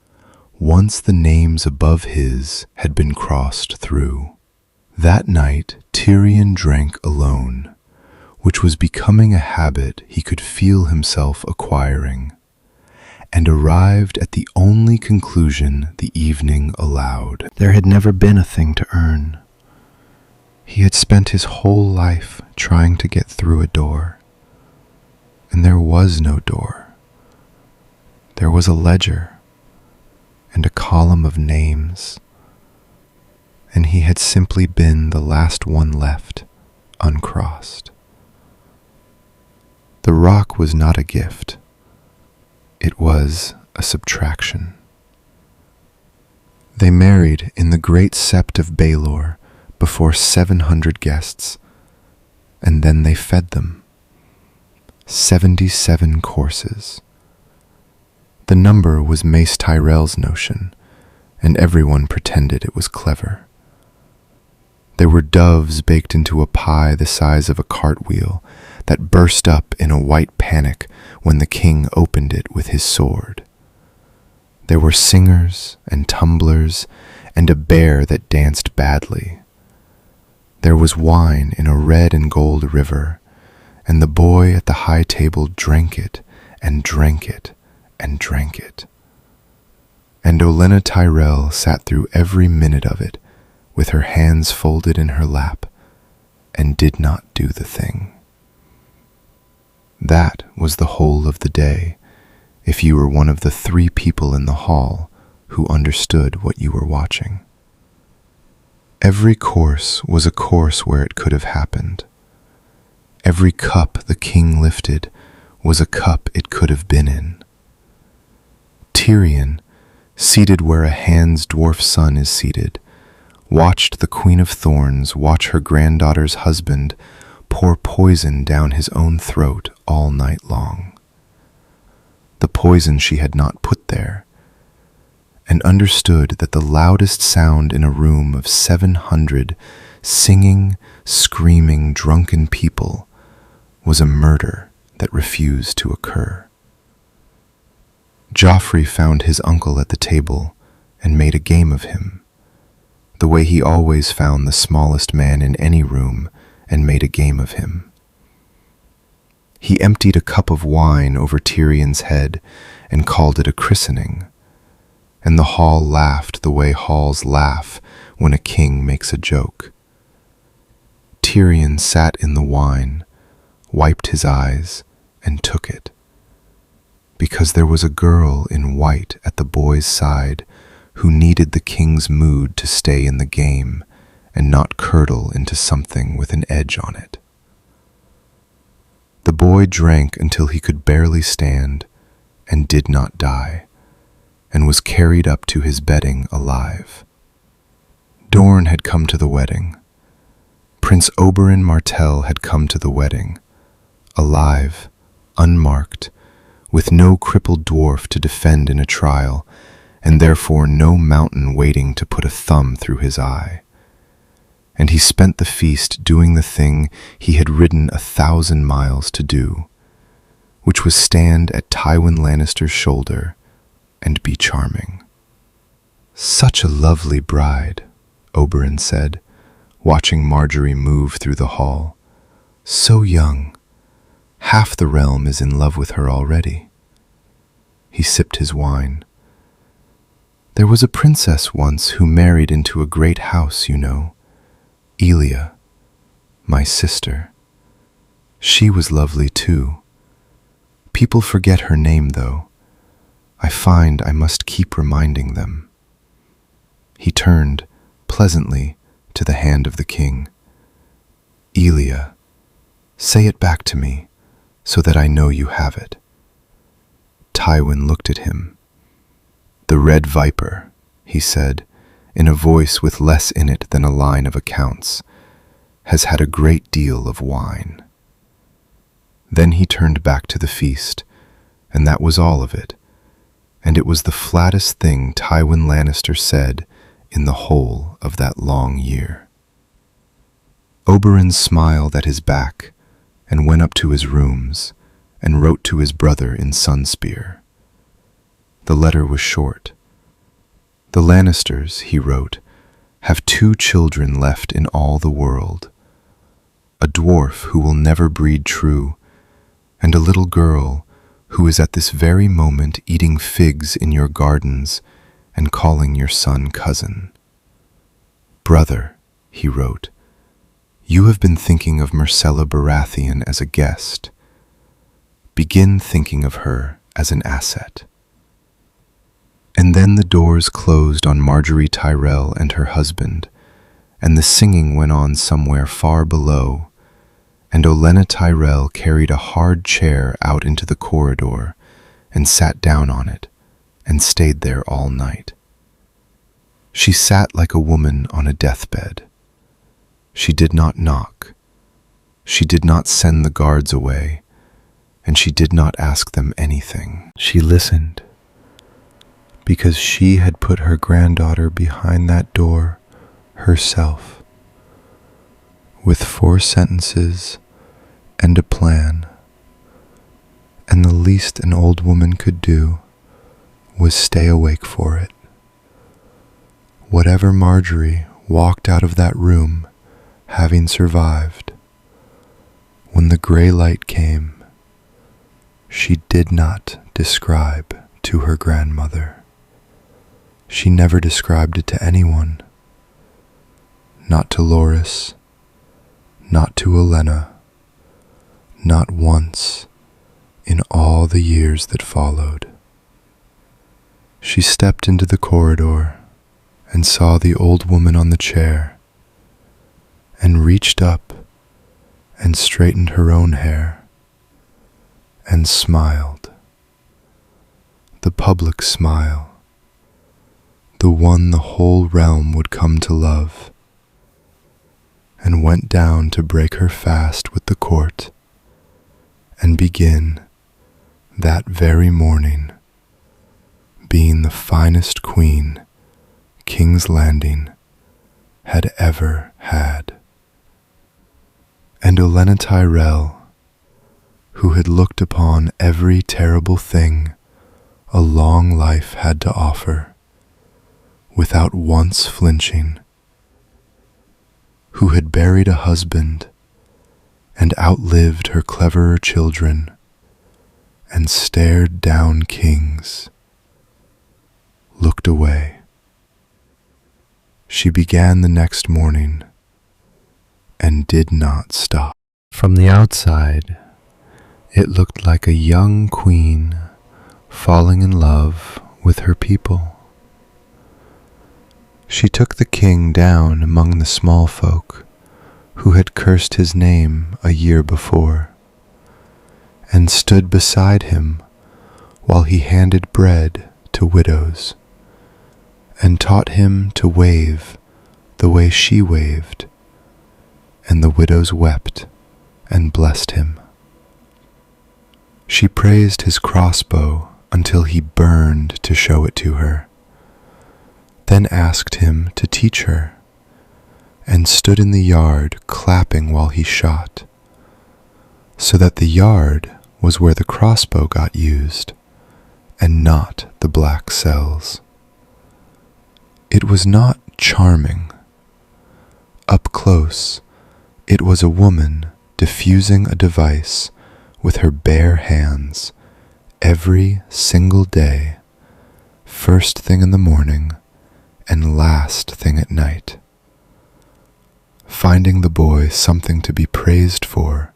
S1: once the names above his had been crossed through. That night Tyrion drank alone, which was becoming a habit he could feel himself acquiring, and arrived at the only conclusion the evening allowed. There had never been a thing to earn. He had spent his whole life trying to get through a door, and there was no door. There was a ledger and a column of names, and he had simply been the last one left, uncrossed. The rock was not a gift. It was a subtraction. They married in the great sept of Baelor before 700 guests, and then they fed them. 77 courses. The number was Mace Tyrell's notion, and everyone pretended it was clever. There were doves baked into a pie the size of a cartwheel that burst up in a white panic when the king opened it with his sword. There were singers and tumblers and a bear that danced badly. There was wine in a red and gold river, and the boy at the high table drank it and drank it and drank it. And Olenna Tyrell sat through every minute of it with her hands folded in her lap and did not do the thing. That was the whole of the day, if you were one of the 3 people in the hall who understood what you were watching. Every course was a course where it could have happened. Every cup the king lifted was a cup it could have been in. Tyrion, seated where a Hand's dwarf son is seated, watched the Queen of Thorns watch her granddaughter's husband pour poison down his own throat all night long. The poison she had not put there, and understood that the loudest sound in a room of 700 singing, screaming, drunken people was a murder that refused to occur. Joffrey found his uncle at the table and made a game of him, the way he always found the smallest man in any room and made a game of him. He emptied a cup of wine over Tyrion's head and called it a christening, and the hall laughed the way halls laugh when a king makes a joke. Tyrion sat in the wine, wiped his eyes, and took it, because there was a girl in white at the boy's side who needed the king's mood to stay in the game and not curdle into something with an edge on it. The boy drank until he could barely stand and did not die, and was carried up to his bedding alive. Dorne had come to the wedding. Prince Oberyn Martell had come to the wedding, alive, unmarked, with no crippled dwarf to defend in a trial, and therefore no mountain waiting to put a thumb through his eye. And he spent the feast doing the thing he had ridden 1,000 miles to do, which was stand at Tywin Lannister's shoulder and be charming. "Such a lovely bride," Oberyn said, watching Marjorie move through the hall. "So young. Half the realm is in love with her already." He sipped his wine. "There was a princess once who married into a great house, you know. Elia, my sister. She was lovely too. People forget her name, though. I find I must keep reminding them." He turned, pleasantly, to the hand of the king. "Elia, say it back to me, so that I know you have it." Tywin looked at him. "The Red Viper," he said, in a voice with less in it than a line of accounts, "has had a great deal of wine." Then he turned back to the feast, and that was all of it, and it was the flattest thing Tywin Lannister said in the whole of that long year. Oberyn smiled at his back and went up to his rooms and wrote to his brother in Sunspear. The letter was short. "The Lannisters," he wrote, "have 2 children left in all the world, a dwarf who will never breed true, and a little girl who is at this very moment eating figs in your gardens and calling your son cousin. Brother," he wrote, "you have been thinking of Myrcella Baratheon as a guest. Begin thinking of her as an asset." And then the doors closed on Marjorie Tyrell and her husband, and the singing went on somewhere far below, and Olenna Tyrell carried a hard chair out into the corridor and sat down on it and stayed there all night. She sat like a woman on a deathbed. She did not knock. She did not send the guards away, and she did not ask them anything. She listened, because she had put her granddaughter behind that door herself, with 4 sentences and a plan, and the least an old woman could do was stay awake for it. Whatever Marjorie walked out of that room having survived, when the gray light came, she did not describe to her grandmother. She never described it to anyone. Not to Loras, not to Olenna, not once in all the years that followed. She stepped into the corridor and saw the old woman on the chair, and reached up and straightened her own hair, and smiled. The public smile, the one the whole realm would come to love, and went down to break her fast with the court, and begin, that very morning, being the finest queen King's Landing had ever had. And Olenna Tyrell, who had looked upon every terrible thing a long life had to offer, without once flinching, who had buried a husband and outlived her cleverer children, and stared down kings, looked away. She began the next morning and did not stop. From the outside, it looked like a young queen falling in love with her people. She took the king down among the small folk who had cursed his name a year before, and stood beside him while he handed bread to widows, and taught him to wave the way she waved, and the widows wept and blessed him. She praised his crossbow until he burned to show it to her, then asked him to teach her, and stood in the yard clapping while he shot, so that the yard was where the crossbow got used, and not the black cells. It was not charming. Up close, it was a woman diffusing a device with her bare hands every single day, first thing in the morning and last thing at night, finding the boy something to be praised for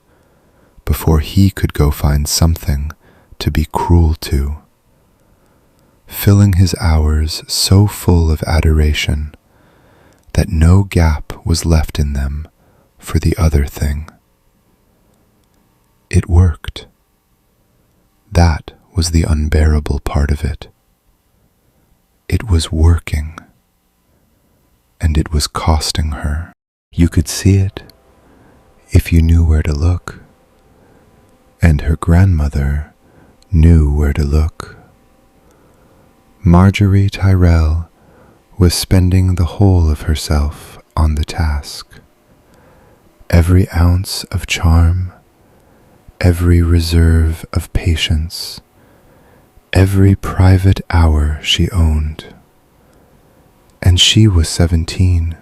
S1: before he could go find something to be cruel to, filling his hours so full of adoration that no gap was left in them for the other thing. It worked. That was the unbearable part of it. It was working, and it was costing her. You could see it if you knew where to look, and her grandmother knew where to look. Marjorie Tyrell was spending the whole of herself on the task. Every ounce of charm, every reserve of patience, every private hour she owned. And she was 17,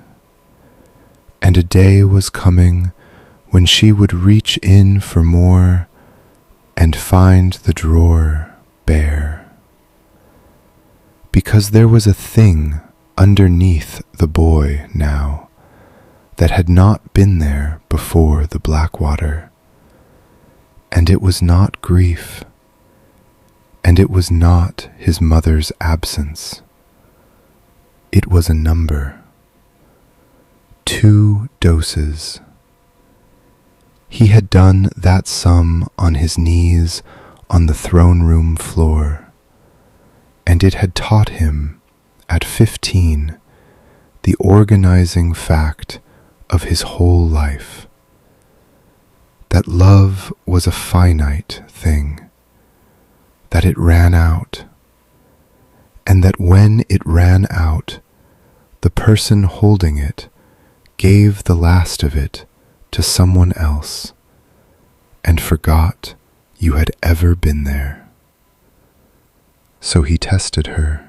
S1: and a day was coming when she would reach in for more and find the drawer bare. Because there was a thing underneath the boy now that had not been there before the Blackwater, and it was not grief, and it was not his mother's absence. It was a number. 2 doses. He had done that sum on his knees on the throne room floor, and it had taught him, at 15, the organizing fact of his whole life, that love was a finite thing, that it ran out, and that when it ran out, the person holding it gave the last of it to someone else and forgot you had ever been there. So he tested her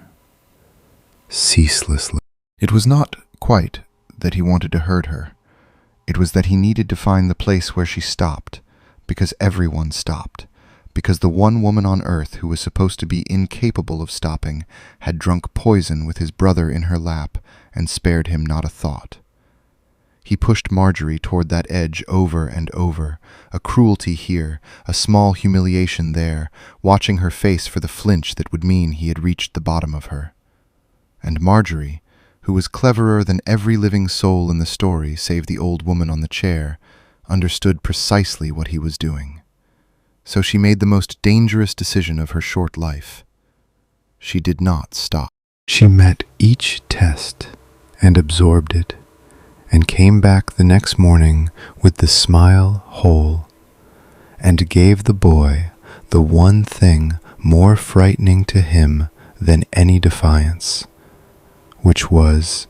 S1: ceaselessly. It was not quite that he wanted to hurt her. It was that he needed to find the place where she stopped, because everyone stopped, because the one woman on earth who was supposed to be incapable of stopping had drunk poison with his brother in her lap and spared him not a thought. He pushed Marjorie toward that edge over and over, a cruelty here, a small humiliation there, watching her face for the flinch that would mean he had reached the bottom of her. And Marjorie, who was cleverer than every living soul in the story save the old woman on the chair, understood precisely what he was doing. So she made the most dangerous decision of her short life. She did not stop. She met each test and absorbed it, and came back the next morning with the smile whole, and gave the boy the one thing more frightening to him than any defiance, which was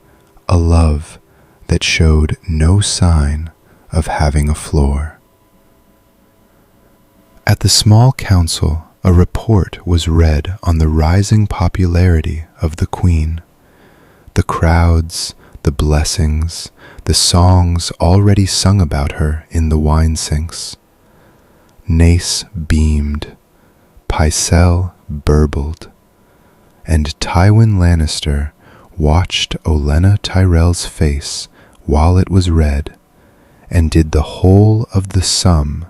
S1: a love that showed no sign of having a floor. At the small council, a report was read on the rising popularity of the Queen, the crowds, the blessings, the songs already sung about her in the wine sinks. Nace beamed, Pycelle burbled, and Tywin Lannister watched Olenna Tyrell's face while it was read, and did the whole of the sum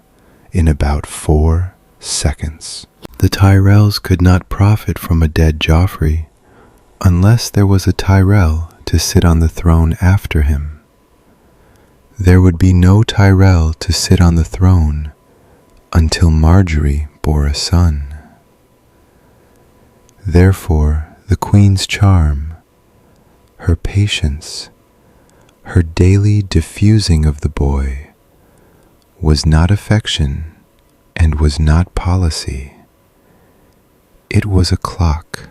S1: in about 4 seconds. The Tyrells could not profit from a dead Joffrey unless there was a Tyrell to sit on the throne after him. There would be no Tyrell to sit on the throne until Marjorie bore a son. Therefore, the Queen's charm, her patience, her daily diffusing of the boy, was not affection and was not policy. It was a clock,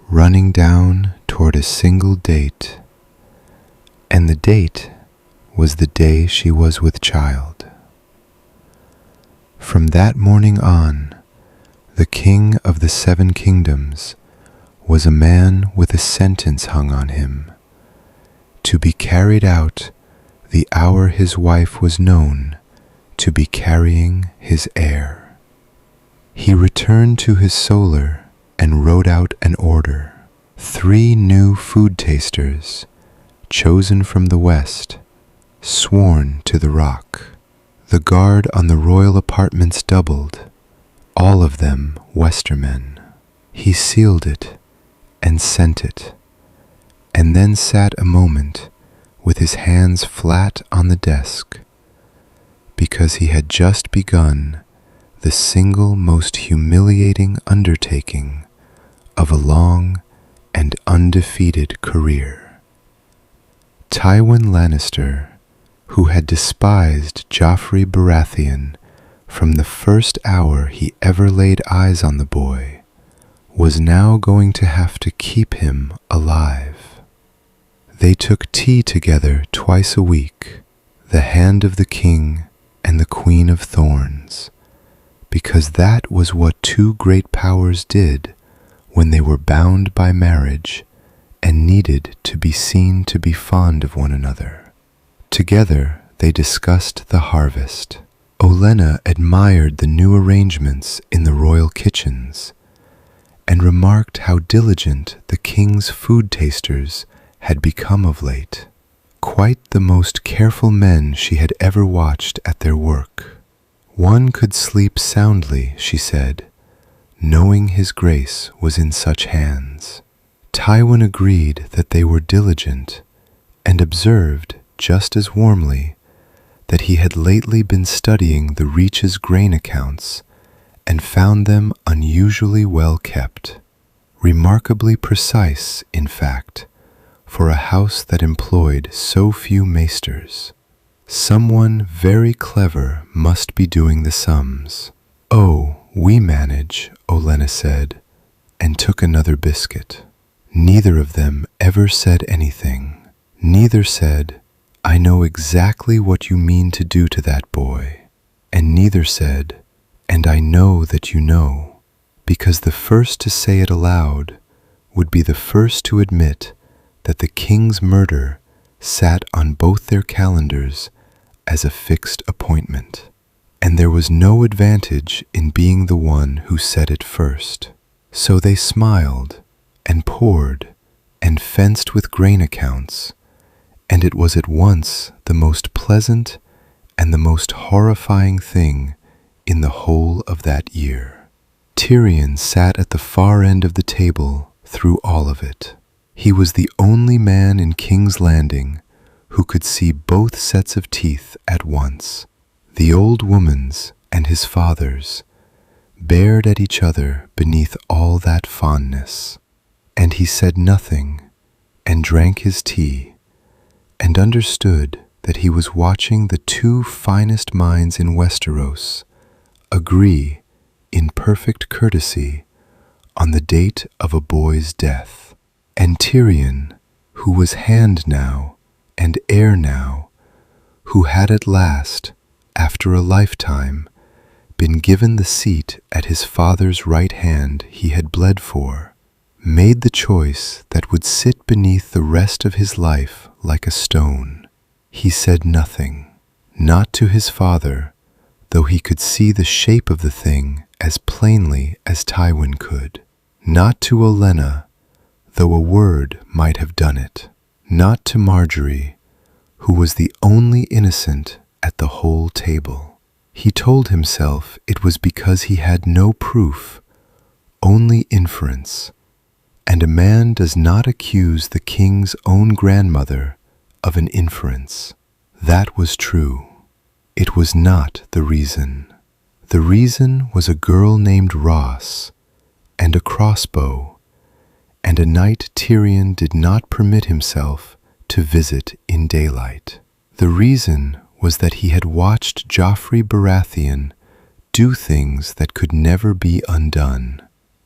S1: running down toward a single date, and the date was the day she was with child. From that morning on, the king of the 7 kingdoms was a man with a sentence hung on him, to be carried out the hour his wife was known to be carrying his heir. He returned to his solar and wrote out an order. 3 new food tasters, chosen from the west, sworn to the rock. The guard on the royal apartments doubled, all of them Westermen. He sealed it and sent it, and then sat a moment with his hands flat on the desk, because he had just begun the single most humiliating undertaking of a long and undefeated career. Tywin Lannister, who had despised Joffrey Baratheon from the first hour he ever laid eyes on the boy, was now going to have to keep him alive. They took tea together twice a week, the hand of the king and the Queen of Thorns, because that was what 2 great powers did when they were bound by marriage and needed to be seen to be fond of one another. Together they discussed the harvest. Olenna admired the new arrangements in the royal kitchens and remarked how diligent the king's food tasters had become of late. Quite the most careful men she had ever watched at their work. One could sleep soundly, she said, knowing his grace was in such hands. Tywin agreed that they were diligent, and observed, just as warmly, that he had lately been studying the Reach's grain accounts and found them unusually well kept, remarkably precise, in fact, for a house that employed so few maesters. Someone very clever must be doing the sums. "Oh, we manage," Olenna said, and took another biscuit. Neither of them ever said anything. Neither said, "I know exactly what you mean to do to that boy." And neither said, "And I know that you know," because the first to say it aloud would be the first to admit that the king's murder sat on both their calendars as a fixed appointment, and there was no advantage in being the one who said it first. So they smiled and poured and fenced with grain accounts, and it was at once the most pleasant and the most horrifying thing in the whole of that year. Tyrion sat at the far end of the table through all of it. He was the only man in King's Landing who could see both sets of teeth at once, the old woman's and his father's, bared at each other beneath all that fondness. And he said nothing, and drank his tea, and understood that he was watching the 2 finest minds in Westeros agree in perfect courtesy on the date of a boy's death. And Tyrion, who was hand now and heir now, who had at last, after a lifetime, been given the seat at his father's right hand he had bled for, made the choice that would sit beneath the rest of his life like a stone. He said nothing, not to his father, though he could see the shape of the thing as plainly as Tywin could, not to Olenna, though a word might have done it, not to Marjorie, who was the only innocent at the whole table. He told himself it was because he had no proof, only inference, and a man does not accuse the king's own grandmother of an inference. That was true. It was not the reason. The reason was a girl named Ross, and a crossbow, and a night Tyrion did not permit himself to visit in daylight. The reason was that he had watched Joffrey Baratheon do things that could never be undone,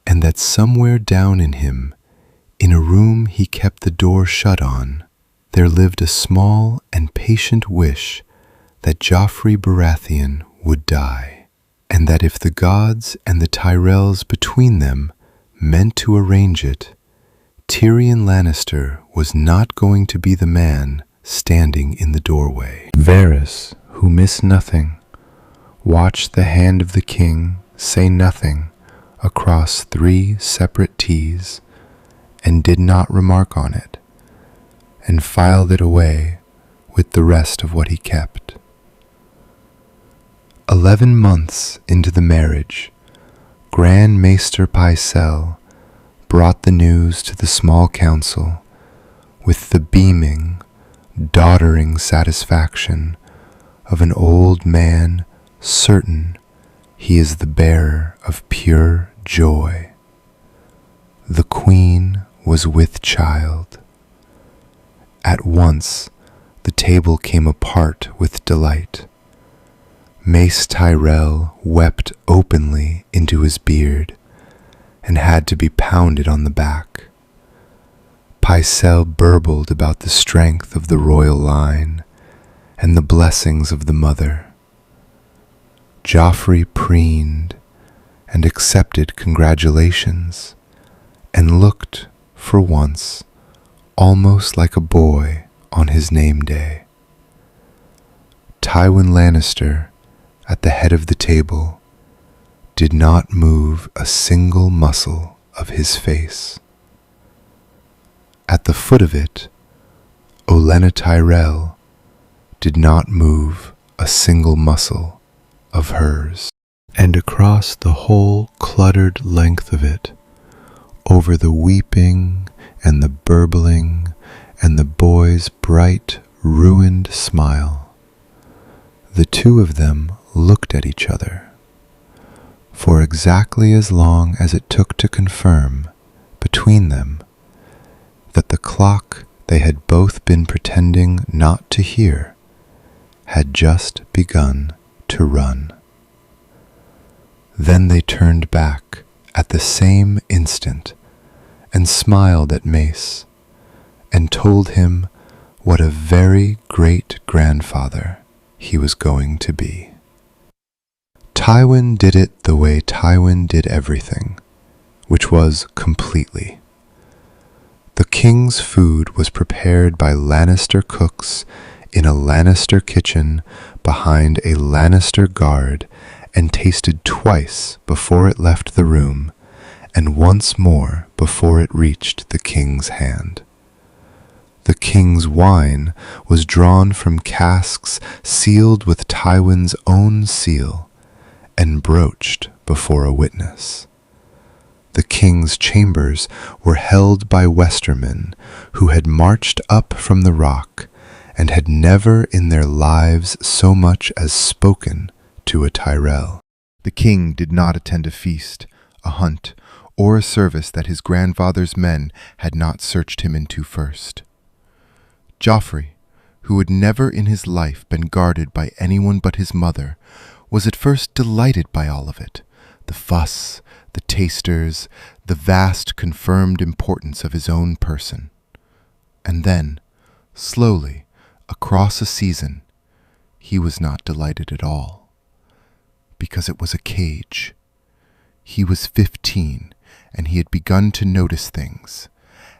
S1: and that somewhere down in him, in a room he kept the door shut on, there lived a small and patient wish that Joffrey Baratheon would die, and that if the gods and the Tyrells between them meant to arrange it, Tyrion Lannister was not going to be the man standing in the doorway. Varys, who missed nothing, watched the hand of the king say nothing across 3 separate T's, and did not remark on it, and filed it away with the rest of what he kept. 11 months into the marriage, Grand Maester Pycelle brought the news to the small council with the beaming, doddering satisfaction of an old man certain he is the bearer of pure joy. The queen was with child. At once the table came apart with delight. Mace Tyrell wept openly into his beard and had to be pounded on the back. Pycelle burbled about the strength of the royal line and the blessings of the mother. Joffrey preened and accepted congratulations and looked, for once, almost like a boy on his name day. Tywin Lannister, at the head of the table, did not move a single muscle of his face. At the foot of it, Olenna Tyrell did not move a single muscle of hers. And across the whole cluttered length of it, over the weeping and the burbling and the boy's bright, ruined smile, the two of them looked at each other for exactly as long as it took to confirm between them that the clock they had both been pretending not to hear had just begun to run. Then they turned back at the same instant and smiled at Mace and told him what a very great grandfather he was going to be. Tywin did it the way Tywin did everything, which was completely. The king's food was prepared by Lannister cooks in a Lannister kitchen behind a Lannister guard and tasted twice before it left the room and once more before it reached the king's hand. The king's wine was drawn from casks sealed with Tywin's own seal and broached before a witness. The king's chambers were held by Westermen who had marched up from the rock and had never in their lives so much as spoken to a Tyrell. The king did not attend a feast, a hunt, or a service that his grandfather's men had not searched him into first. Joffrey, who had never in his life been guarded by anyone but his mother, was at first delighted by all of it, the fuss, the tasters, the vast confirmed importance of his own person. And then, slowly, across a season, he was not delighted at all, because it was a cage. He was 15, and he had begun to notice things,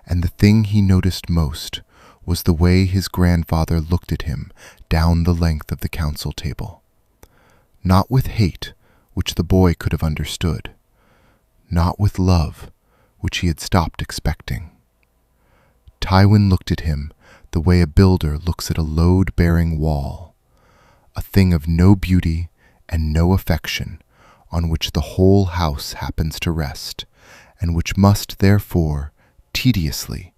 S1: and the thing he noticed most was the way his grandfather looked at him down the length of the council table. Not with hate, which the boy could have understood. Not with love, which he had stopped expecting. Tywin looked at him the way a builder looks at a load-bearing wall, a thing of no beauty and no affection, on which the whole house happens to rest, and which must therefore, tediously,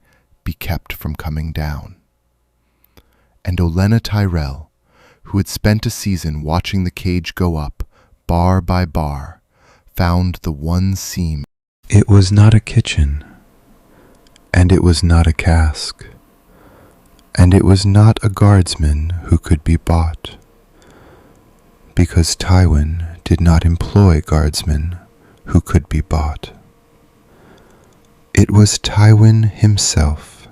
S1: be kept from coming down. And Olenna Tyrell, who had spent a season watching the cage go up, bar by bar, found the one seam. It was not a kitchen, and it was not a cask, and it was not a guardsman who could be bought, because Tywin did not employ guardsmen who could be bought. It was Tywin himself.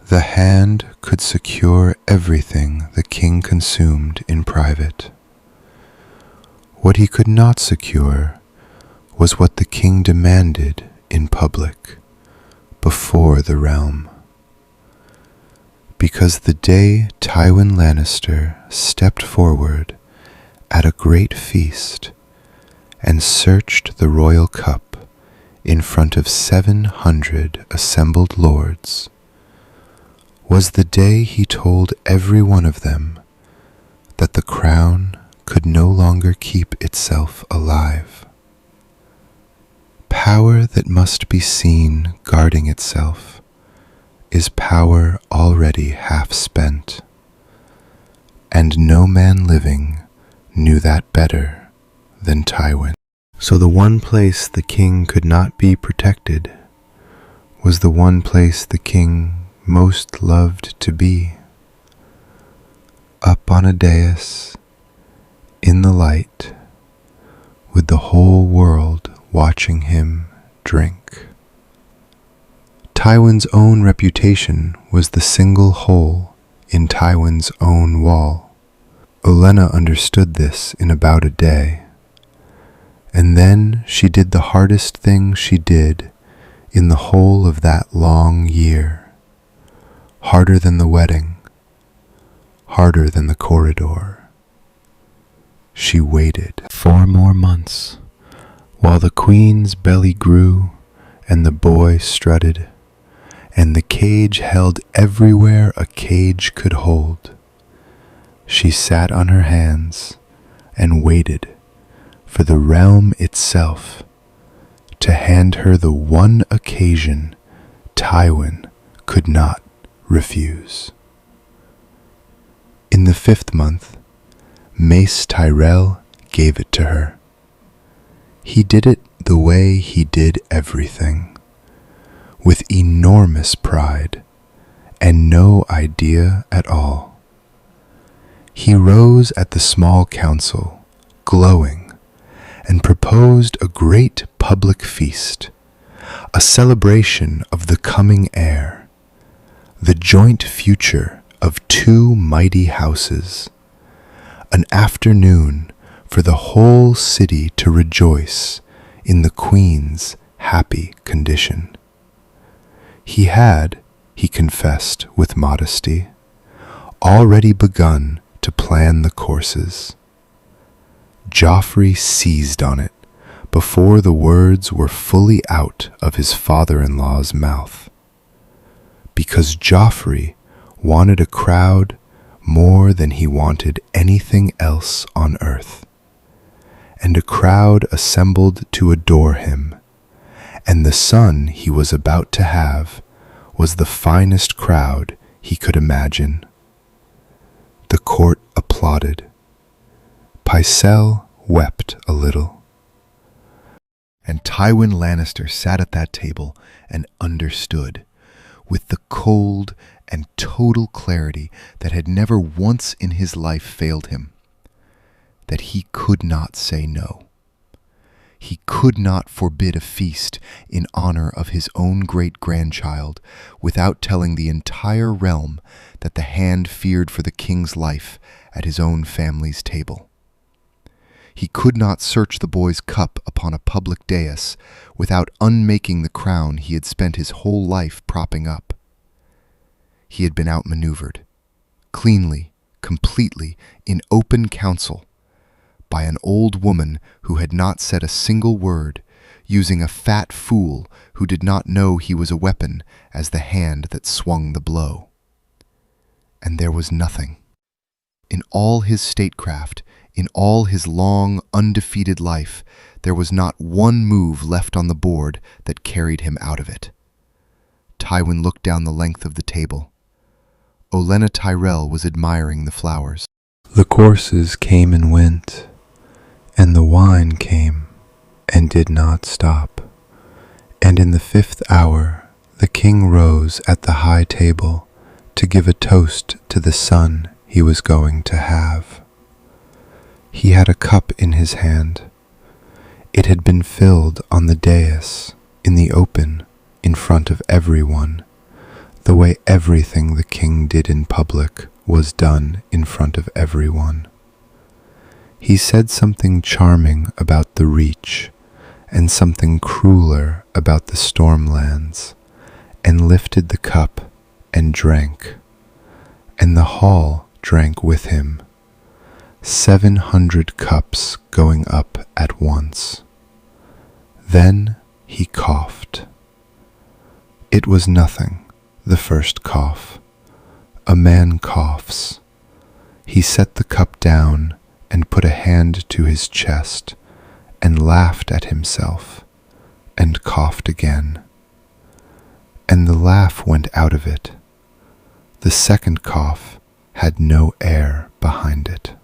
S1: The hand could secure everything the king consumed in private. What he could not secure was what the king demanded in public, before the realm. Because the day Tywin Lannister stepped forward at a great feast and searched the royal cup in front of 700 assembled lords, was the day he told every one of them that the crown could no longer keep itself alive. Power that must be seen guarding itself is power already half spent, and no man living knew that better than Tywin. So the one place the king could not be protected was the one place the king most loved to be, up on a dais, in the light, with the whole world watching him drink. Tywin's own reputation was the single hole in Tywin's own wall. Olenna understood this in about a day, and then she did the hardest thing she did in the whole of that long year. Harder than the wedding, harder than the corridor. She waited 4 more months, while the queen's belly grew and the boy strutted, and the cage held everywhere a cage could hold. She sat on her hands and waited for the realm itself to hand her the one occasion Tywin could not refuse. In the 5th month, Mace Tyrell gave it to her. He did it the way he did everything, with enormous pride and no idea at all. He rose at the small council, glowing, and proposed a great public feast, a celebration of the coming heir, the joint future of 2 mighty houses, an afternoon for the whole city to rejoice in the queen's happy condition. He had, he confessed with modesty, already begun to plan the courses. Joffrey seized on it before the words were fully out of his father-in-law's mouth, because Joffrey wanted a crowd more than he wanted anything else on earth, and a crowd assembled to adore him, and the son he was about to have was the finest crowd he could imagine. The court applauded. Pycelle wept a little. And Tywin Lannister sat at that table and understood, with the cold and total clarity that had never once in his life failed him, that he could not say no. He could not forbid a feast in honor of his own great-grandchild without telling the entire realm that the hand feared for the king's life at his own family's table. He could not search the boy's cup upon a public dais without unmaking the crown he had spent his whole life propping up. He had been outmaneuvered, cleanly, completely, in open council, by an old woman who had not said a single word, using a fat fool who did not know he was a weapon as the hand that swung the blow. And there was nothing. In all his statecraft, in all his long, undefeated life, there was not one move left on the board that carried him out of it. Tywin looked down the length of the table. Olenna Tyrell was admiring the flowers. The courses came and went, and the wine came and did not stop. And in the 5th hour, the king rose at the high table to give a toast to the son he was going to have. He had a cup in his hand. It had been filled on the dais, in the open, in front of everyone, the way everything the king did in public was done in front of everyone. He said something charming about the Reach, and something crueler about the Stormlands, and lifted the cup and drank, and the hall drank with him, 700 cups going up at once. Then he coughed. It was nothing, the first cough. A man coughs. He set the cup down and put a hand to his chest and laughed at himself and coughed again. And the laugh went out of it. The second cough had no air behind it.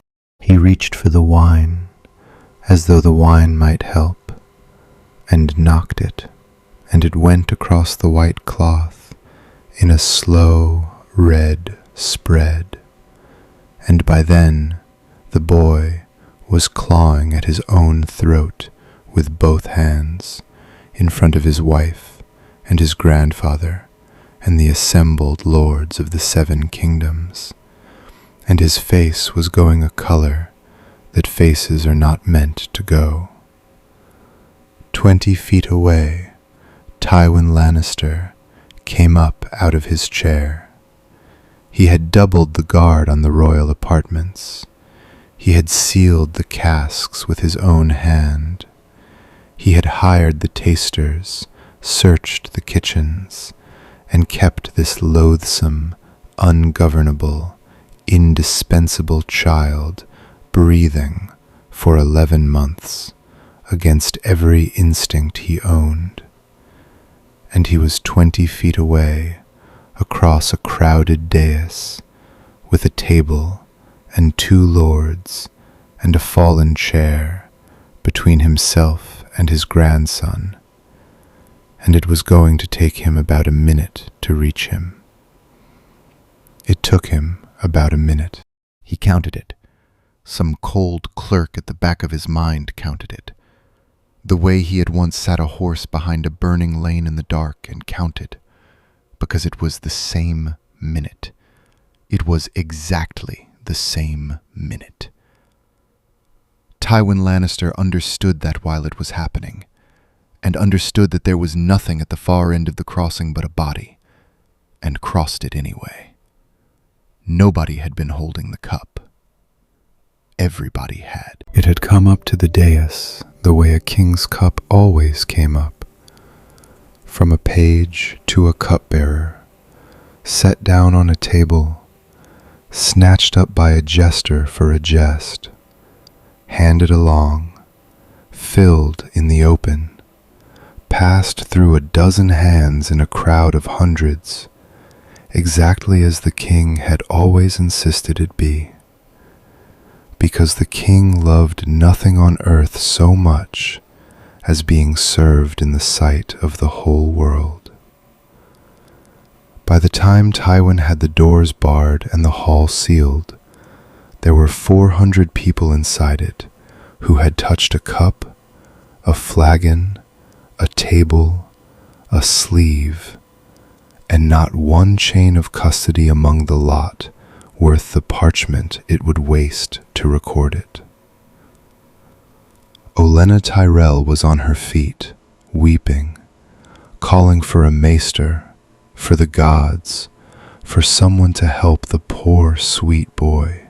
S1: He reached for the wine, as though the wine might help, and knocked it, and it went across the white cloth in a slow red spread, and by then the boy was clawing at his own throat with both hands in front of his wife and his grandfather and the assembled lords of the 7 kingdoms, and his face was going a color that faces are not meant to go. 20 feet away, Tywin Lannister came up out of his chair. He had doubled the guard on the royal apartments. He had sealed the casks with his own hand. He had hired the tasters, searched the kitchens, and kept this loathsome, ungovernable, indispensable child breathing for 11 months against every instinct he owned. And he was 20 feet away, across a crowded dais, with a table and 2 lords and a fallen chair between himself and his grandson, and it was going to take him about a minute to reach him. It took him about a minute. He counted it. Some cold clerk at the back of his mind counted it. The way he had once sat a horse behind a burning lane in the dark and counted, because it was the same minute. It was exactly the same minute. Tywin Lannister understood that while it was happening, and understood that there was nothing at the far end of the crossing but a body, and crossed it anyway. Nobody had been holding the cup. Everybody had. It had come up to the dais the way a king's cup always came up, from a page to a cupbearer, set down on a table, snatched up by a jester for a jest, handed along, filled in the open, passed through a dozen hands in a crowd of hundreds, exactly as the king had always insisted it be. Because the king loved nothing on earth so much as being served in the sight of the whole world. By the time Tywin had the doors barred and the hall sealed, there were 400 people inside it who had touched a cup, a flagon, a table, a sleeve, and not one chain of custody among the lot worth the parchment it would waste to record it. Olenna Tyrell was on her feet, weeping, calling for a maester, for the gods, for someone to help the poor, sweet boy.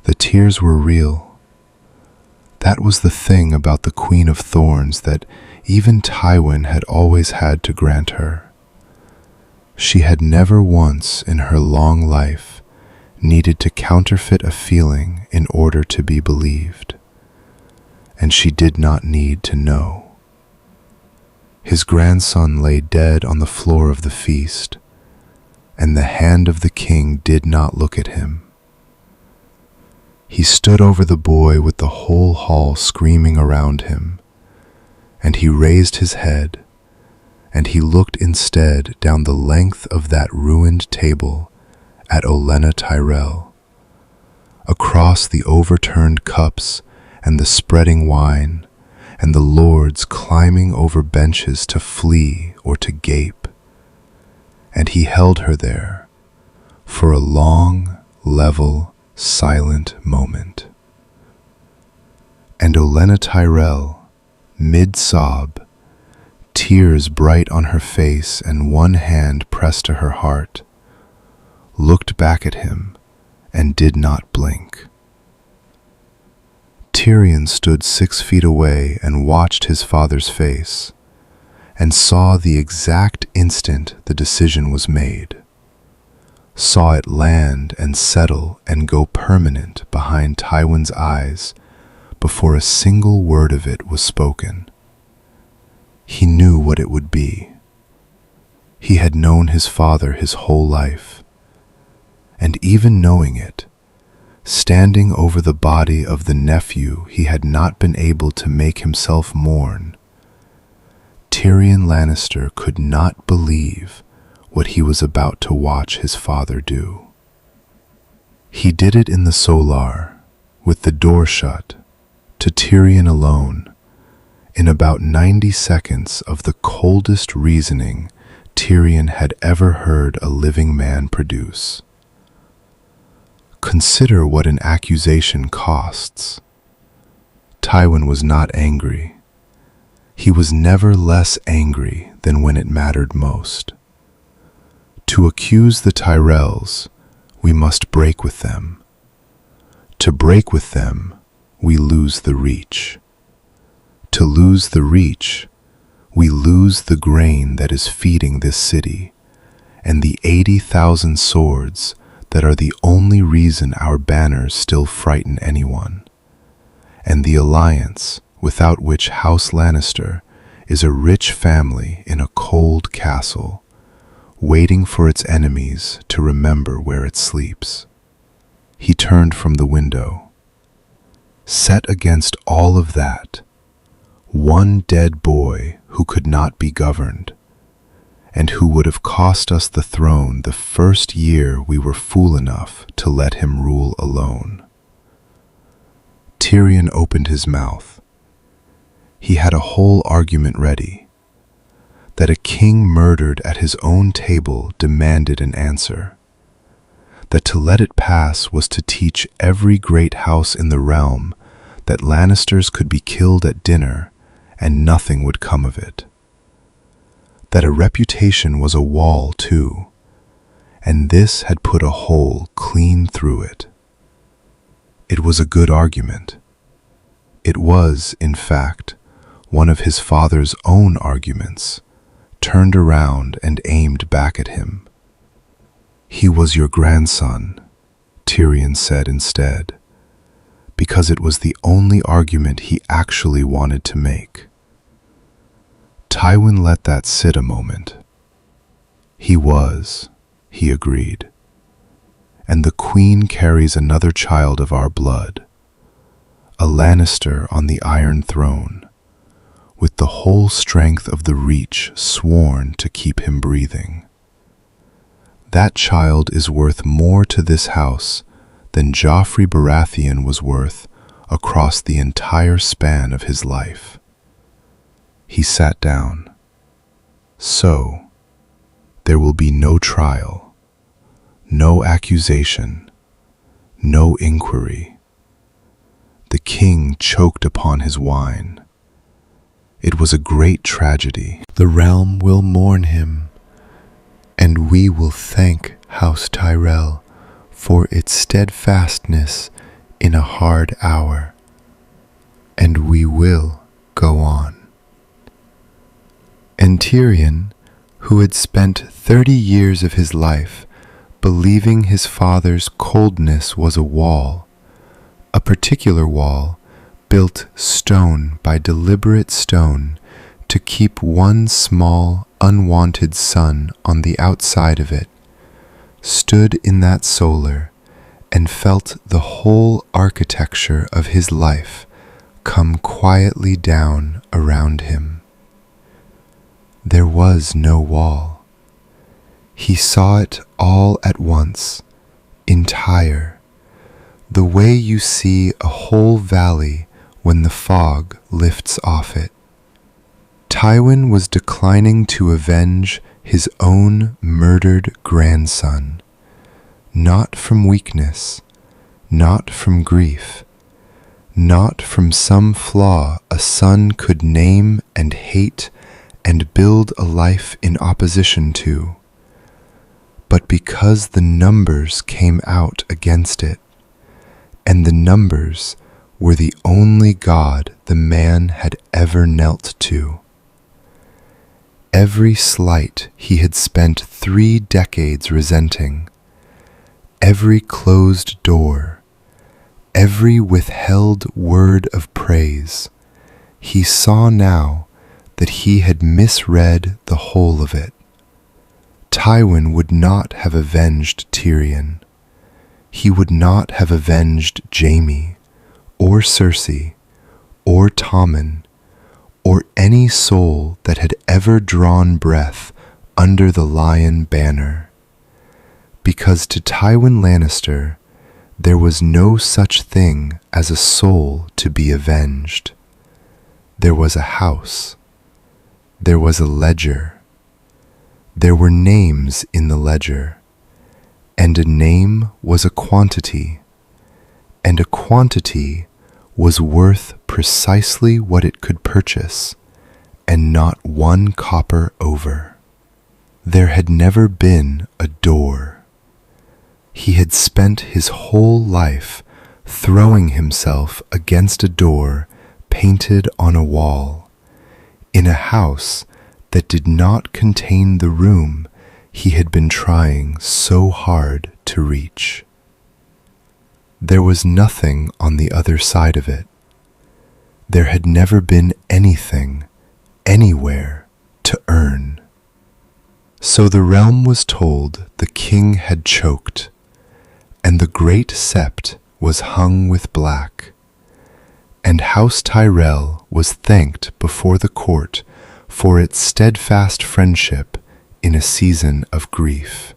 S1: The tears were real. That was the thing about the Queen of Thorns that even Tywin had always had to grant her. She had never once in her long life needed to counterfeit a feeling in order to be believed, and she did not need to know. His grandson lay dead on the floor of the feast, and the hand of the king did not look at him. He stood over the boy with the whole hall screaming around him, and he raised his head, and he looked instead down the length of that ruined table at Olenna Tyrell, across the overturned cups and the spreading wine, and the lords climbing over benches to flee or to gape. And he held her there for a long, level, silent moment. And Olenna Tyrell, mid-sob, tears bright on her face and one hand pressed to her heart, looked back at him and did not blink. Tyrion stood 6 feet away and watched his father's face, and saw the exact instant the decision was made, saw it land and settle and go permanent behind Tywin's eyes before a single word of it was spoken. He knew what it would be. He had known his father his whole life, and even knowing it, standing over the body of the nephew he had not been able to make himself mourn, Tyrion Lannister could not believe what he was about to watch his father do. He did it in the solar, with the door shut, to Tyrion alone, in about 90 seconds of the coldest reasoning Tyrion had ever heard a living man produce. Consider what an accusation costs. Tywin was not angry. He was never less angry than when it mattered most. To accuse the Tyrells, we must break with them. To break with them, we lose the reach. To lose the reach, we lose the grain that is feeding this city, and the 80,000 swords that are the only reason our banners still frighten anyone, and the alliance without which House Lannister is a rich family in a cold castle, waiting for its enemies to remember where it sleeps. He turned from the window. Set against all of that, one dead boy who could not be governed, and who would have cost us the throne the first year we were fool enough to let him rule alone. Tyrion opened his mouth. He had a whole argument ready. That a king murdered at his own table demanded an answer. That to let it pass was to teach every great house in the realm that Lannisters could be killed at dinner and nothing would come of it. That a reputation was a wall too, and this had put a hole clean through it. It was a good argument. It was, in fact, one of his father's own arguments, turned around and aimed back at him. He was your grandson, Tyrion said instead, because it was the only argument he actually wanted to make. Tywin let that sit a moment. He agreed. And the queen carries another child of our blood, a Lannister on the Iron Throne, with the whole strength of the Reach sworn to keep him breathing. That child is worth more to this house than Joffrey Baratheon was worth across the entire span of his life. He sat down. So, there will be no trial, no accusation, no inquiry. The king choked upon his wine. It was a great tragedy. The realm will mourn him, and we will thank House Tyrell for its steadfastness in a hard hour, and we will go on. And Tyrion, who had spent 30 years of his life believing his father's coldness was a wall, a particular wall built stone by deliberate stone to keep one small, unwanted son on the outside of it, stood in that solar and felt the whole architecture of his life come quietly down around him. There was no wall. He saw it all at once, entire, the way you see a whole valley when the fog lifts off it. Tywin was declining to avenge his own murdered grandson, not from weakness, not from grief, not from some flaw a son could name and hate and build a life in opposition to, but because the numbers came out against it, and the numbers were the only God the man had ever knelt to. Every slight he had spent 3 decades resenting, every closed door, every withheld word of praise, he saw now that he had misread the whole of it. Tywin would not have avenged Tyrion. He would not have avenged Jaime, or Cersei, or Tommen, or any soul that had ever drawn breath under the lion banner. Because to Tywin Lannister, there was no such thing as a soul to be avenged. There was a house. There was a ledger. There were names in the ledger, and a name was a quantity, and a quantity was worth precisely what it could purchase, and not 1 copper over. There had never been a door. He had spent his whole life throwing himself against a door painted on a wall, in a house that did not contain the room he had been trying so hard to reach. There was nothing on the other side of it. There had never been anything, anywhere, to earn. So the realm was told the king had choked, and the great sept was hung with black, and House Tyrell was thanked before the court for its steadfast friendship in a season of grief.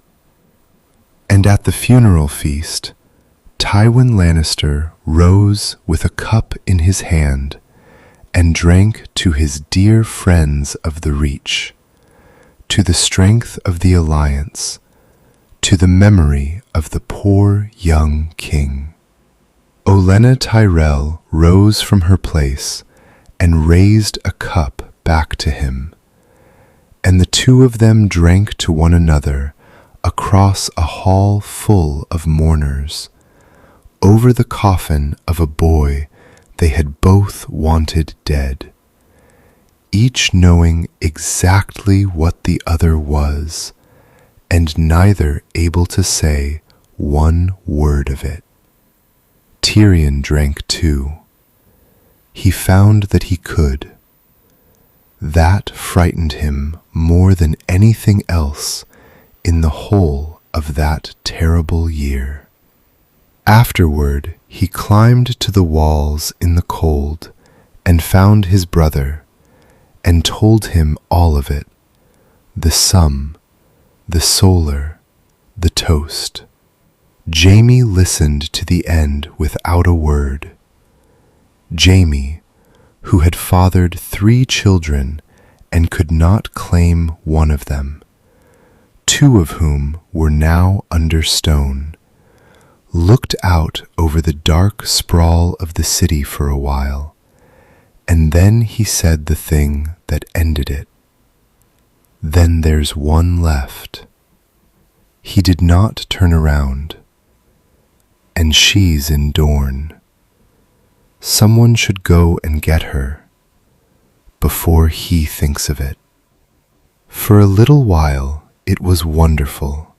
S1: And at the funeral feast, Tywin Lannister rose with a cup in his hand and drank to his dear friends of the Reach, to the strength of the alliance, to the memory of the poor young king. Olenna Tyrell rose from her place and raised a cup back to him, and the 2 of them drank to one another across a hall full of mourners, over the coffin of a boy they had both wanted dead, each knowing exactly what the other was, and neither able to say 1 word of it. Tyrion drank too. He found that he could. That frightened him more than anything else in the whole of that terrible year. Afterward, he climbed to the walls in the cold and found his brother, and told him all of it, the sum, the solar, the toast. Jaime listened to the end without a word. Jaime, who had fathered 3 children and could not claim one of them, 2 of whom were now under stone, looked out over the dark sprawl of the city for a while, and then he said the thing that ended it. Then there's one left. He did not turn around. And she's in Dorne. Someone should go and get her before he thinks of it. For a little while it was wonderful.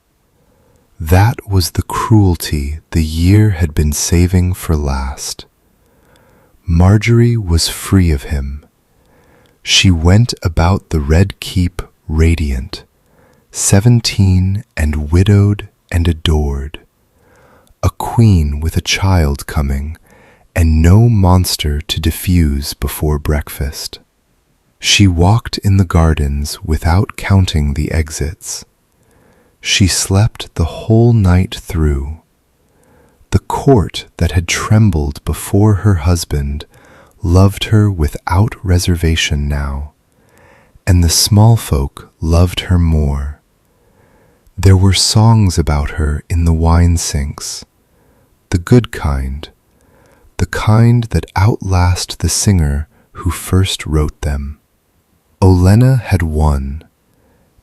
S1: That was the cruelty the year had been saving for last. Marjorie was free of him. She went about the Red Keep radiant, 17 and widowed and adored, a queen with a child coming, and no monster to diffuse before breakfast. She walked in the gardens without counting the exits. She slept the whole night through. The court that had trembled before her husband loved her without reservation now, and the small folk loved her more. There were songs about her in the wine sinks, the good kind, the kind that outlast the singer who first wrote them. Olenna had won.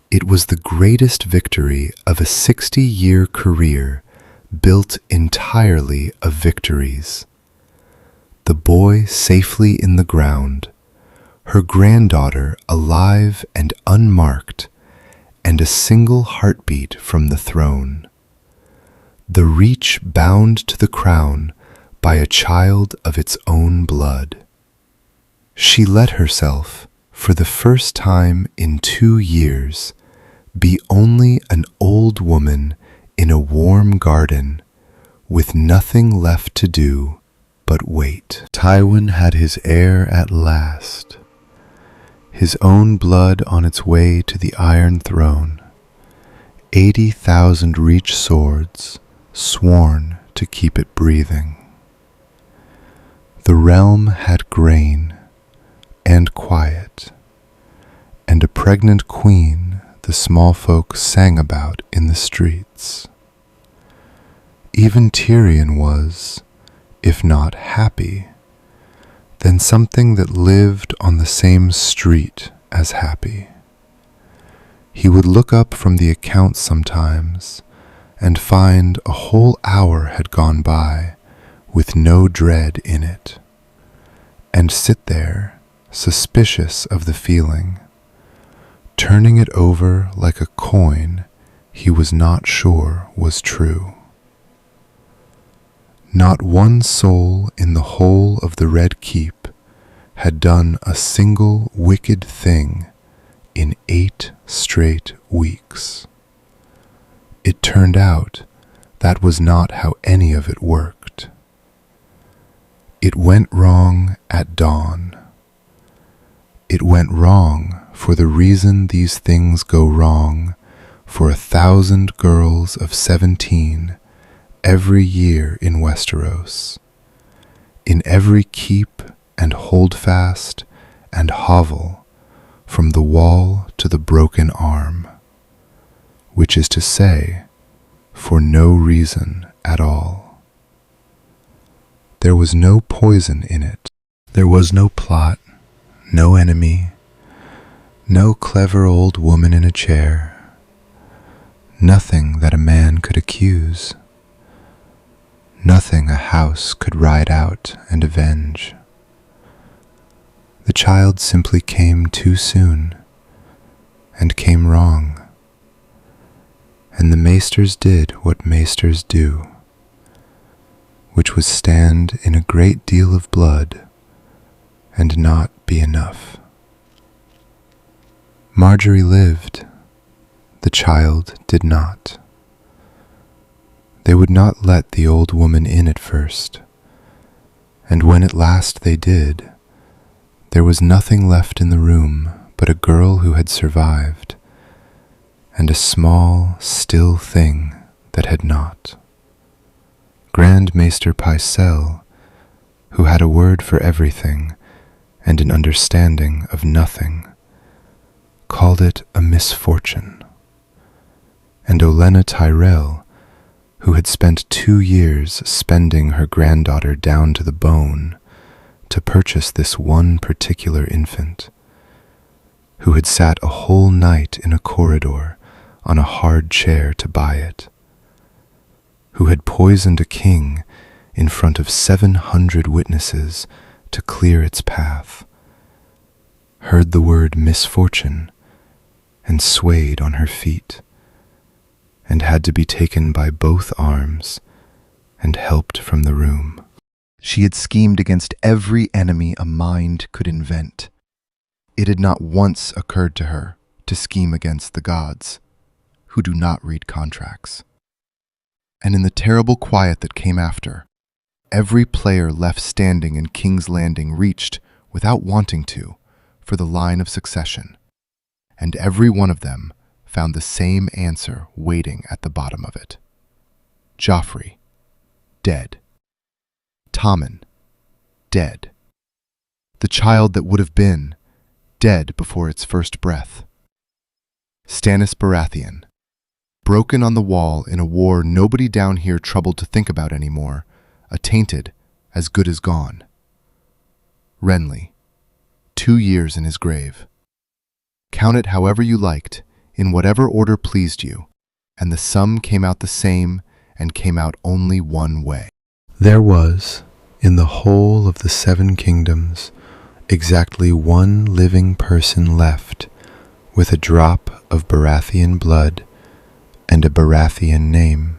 S1: It was the greatest victory of a 60-year career built entirely of victories. The boy safely in the ground, her granddaughter alive and unmarked, and a single heartbeat from the throne. The reach bound to the crown by a child of its own blood. She let herself, for the first time in 2 years, be only an old woman in a warm garden, with nothing left to do but wait. Tywin had his heir at last, his own blood on its way to the Iron Throne, 80,000 reach swords sworn to keep it breathing. The realm had grain and quiet, and a pregnant queen the small folk sang about in the streets. Even Tyrion was, if not happy, then something that lived on the same street as happy. He would look up from the accounts sometimes and find a whole hour had gone by with no dread in it, and sit there, suspicious of the feeling, turning it over like a coin he was not sure was true. Not one soul in the whole of the Red Keep had done a single wicked thing in 8 straight weeks. It turned out that was not how any of it worked. It went wrong at dawn. It went wrong for the reason these things go wrong for 1,000 girls of 17 every year in Westeros, in every keep and holdfast and hovel from the wall to the broken arm, which is to say, for no reason at all. There was no poison in it. There was no plot, no enemy, no clever old woman in a chair, nothing that a man could accuse, nothing a house could ride out and avenge. The child simply came too soon, and came wrong, and the maesters did what maesters do, which was stand in a great deal of blood and not be enough. Marjorie lived, the child did not. They would not let the old woman in at first, and when at last they did, there was nothing left in the room but a girl who had survived, and a small, still thing that had not. Grand Maester Pycelle, who had a word for everything and an understanding of nothing, called it a misfortune. And Olenna Tyrell, who had spent 2 years spending her granddaughter down to the bone to purchase this one particular infant, who had sat a whole night in a corridor on a hard chair to buy it, who had poisoned a king in front of 700 witnesses to clear its path, heard the word misfortune and swayed on her feet, and had to be taken by both arms and helped from the room. She had schemed against every enemy a mind could invent. It had not once occurred to her to scheme against the gods, who do not read contracts. And in the terrible quiet that came after, every player left standing in King's Landing reached, without wanting to, for the line of succession, and every one of them found the same answer waiting at the bottom of it. Joffrey, dead. Tommen, dead. The child that would have been, dead before its first breath. Stannis Baratheon, broken on the wall in a war nobody down here troubled to think about anymore, attainted, as good as gone. Renly, 2 years in his grave. Count it however you liked, in whatever order pleased you, and the sum came out the same and came out only one way. There was, in the whole of the 7 kingdoms, exactly one living person left with a drop of Baratheon blood and a Baratheon name.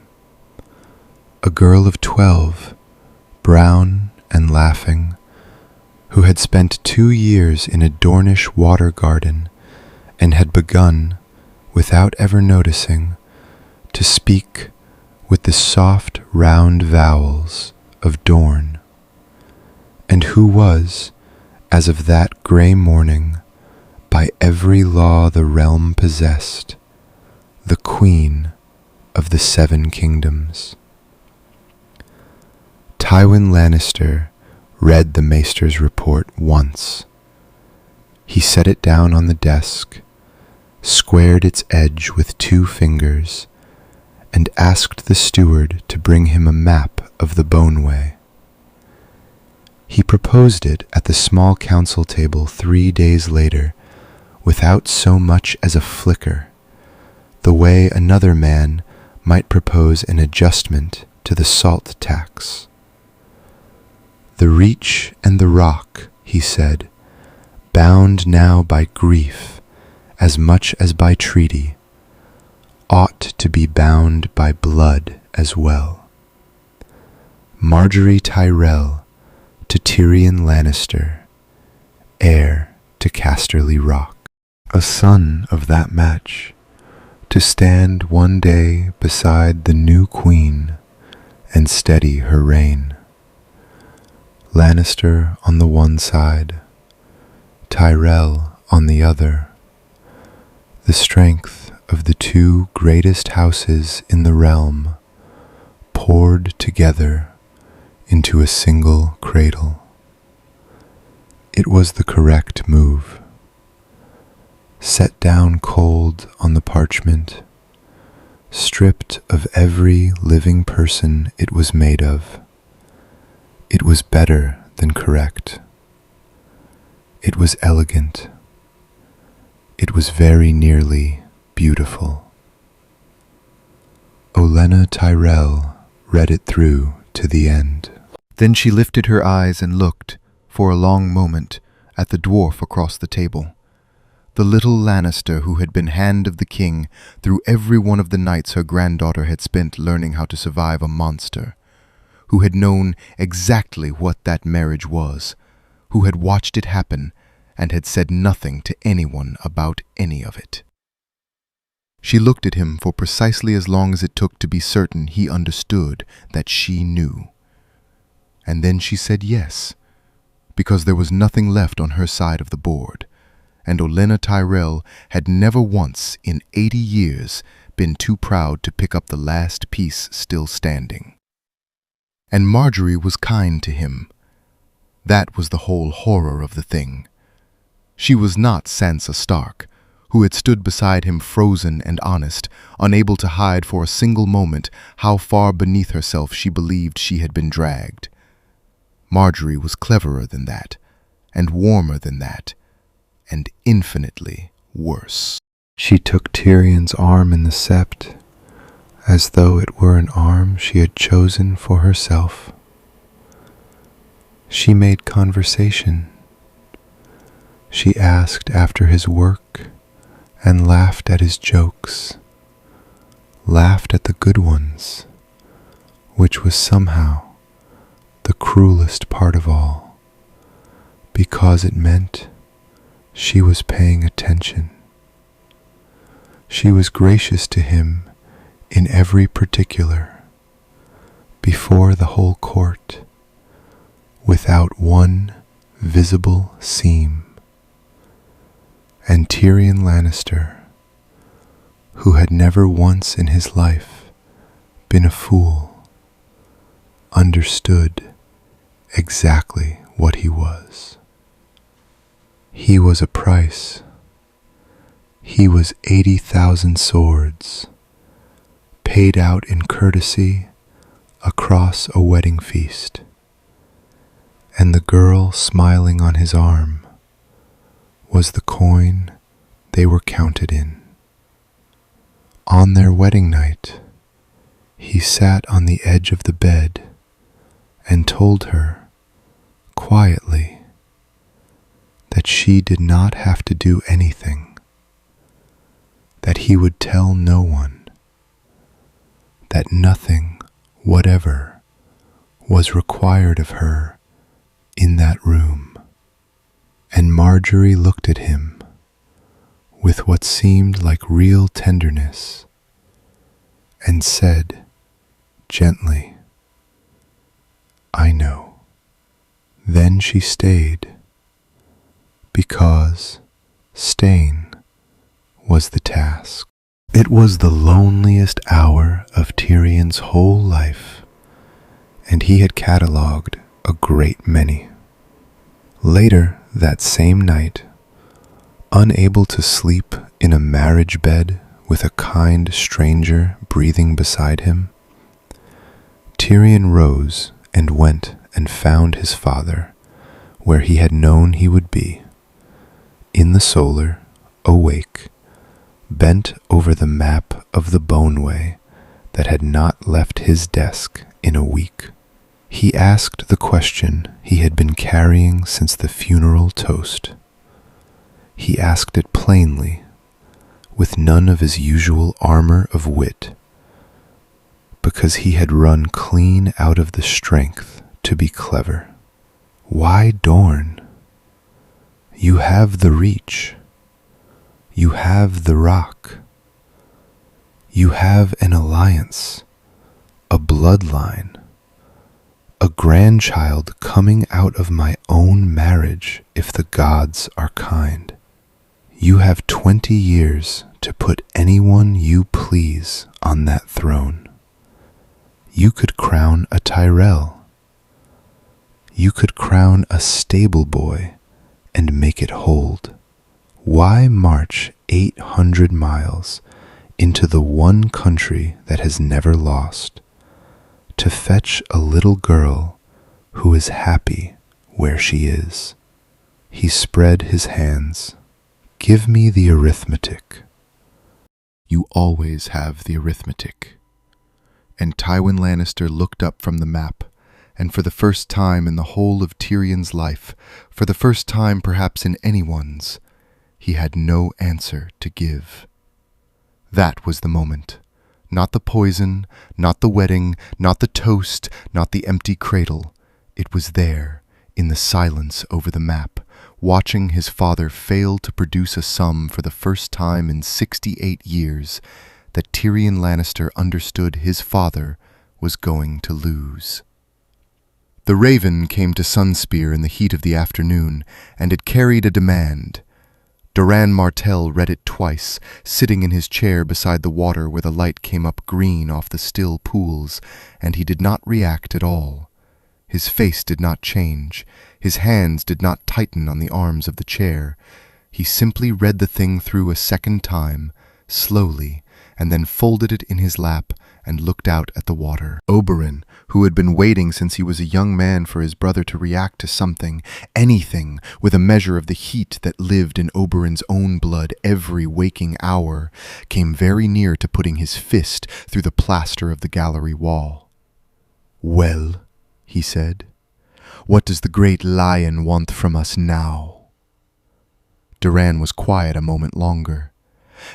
S1: A girl of 12, brown and laughing, who had spent 2 years in a Dornish water garden and had begun, without ever noticing, to speak with the soft round vowels of Dorne, and who was, as of that grey morning, by every law the realm possessed, the queen of the 7 kingdoms. Tywin Lannister read the maester's report once. He set it down on the desk, squared its edge with 2 fingers, and asked the steward to bring him a map of the Boneway. He proposed it at the small council table 3 days later, without so much as a flicker, the way another man might propose an adjustment to the salt tax. The Reach and the Rock, he said, bound now by grief as much as by treaty, ought to be bound by blood as well. Marjorie Tyrell to Tyrion Lannister, heir to Casterly Rock. A son of that match, to stand one day beside the new queen and steady her reign. Lannister on the one side, Tyrell on the other, the strength of the 2 greatest houses in the realm poured together into a single cradle. It was the correct move. Set down cold on the parchment, stripped of every living person it was made of. It was better than correct. It was elegant. It was very nearly beautiful. Olenna Tyrell read it through to the end. Then she lifted her eyes and looked, for a long moment, at the dwarf across the table. The little Lannister who had been hand of the king through every one of the nights her granddaughter had spent learning how to survive a monster, who had known exactly what that marriage was, who had watched it happen and had said nothing to anyone about any of it. She looked at him for precisely as long as it took to be certain he understood that she knew. And then she said yes, because there was nothing left on her side of the board, and Olenna Tyrell had never once in 80 years been too proud to pick up the last piece still standing. And Marjorie was kind to him. That was the whole horror of the thing. She was not Sansa Stark, who had stood beside him frozen and honest, unable to hide for a single moment how far beneath herself she believed she had been dragged. Marjorie was cleverer than that, and warmer than that, and infinitely worse. She took Tyrion's arm in the sept, as though it were an arm she had chosen for herself. She made conversation. She asked after his work and laughed at his jokes, laughed at the good ones, which was somehow the cruelest part of all, because it meant she was paying attention. She was gracious to him in every particular, before the whole court, without one visible seam. And Tyrion Lannister, who had never once in his life been a fool, understood exactly what he was. He was a price. He was 80,000 swords, paid out in courtesy across a wedding feast. And the girl smiling on his arm was the coin they were counted in. On their wedding night, he sat on the edge of the bed and told her, quietly, that she did not have to do anything, that he would tell no one, that nothing whatever was required of her in that room. And Marjorie looked at him with what seemed like real tenderness and said gently, "I know." Then she stayed, because staying was the task. It was the loneliest hour of Tyrion's whole life, and he had catalogued a great many. Later that same night, unable to sleep in a marriage bed with a kind stranger breathing beside him, Tyrion rose and went and found his father where he had known he would be, in the solar, awake, bent over the map of the Boneway that had not left his desk in a week. He asked the question he had been carrying since the funeral toast. He asked it plainly, with none of his usual armor of wit, because he had run clean out of the strength to be clever. Why Dorne? You have the reach. You have the rock. You have an alliance, a bloodline, a grandchild coming out of my own marriage if the gods are kind. You have 20 years to put anyone you please on that throne. You could crown a Tyrell. You could crown a stable boy and make it hold. Why march 800 miles into the one country that has never lost, to fetch a little girl who is happy where she is? He spread his hands. Give me the arithmetic. You always have the arithmetic. And Tywin Lannister looked up from the map, and for the first time in the whole of Tyrion's life, for the first time perhaps in anyone's, he had no answer to give. That was the moment. Not the poison, not the wedding, not the toast, not the empty cradle. It was there, in the silence over the map, watching his father fail to produce a sum for the first time in 68 years, that Tyrion Lannister understood his father was going to lose. The Raven came to Sunspear in the heat of the afternoon, and it carried a demand. Doran Martell read it twice, sitting in his chair beside the water where the light came up green off the still pools, and he did not react at all. His face did not change. His hands did not tighten on the arms of the chair. He simply read the thing through a second time, slowly, and then folded it in his lap and looked out at the water. Oberyn, who had been waiting since he was a young man for his brother to react to something, anything, with a measure of the heat that lived in Oberyn's own blood every waking hour, came very near to putting his fist through the plaster of the gallery wall. "Well," he said, "what does the great lion want from us now?" Doran was quiet a moment longer.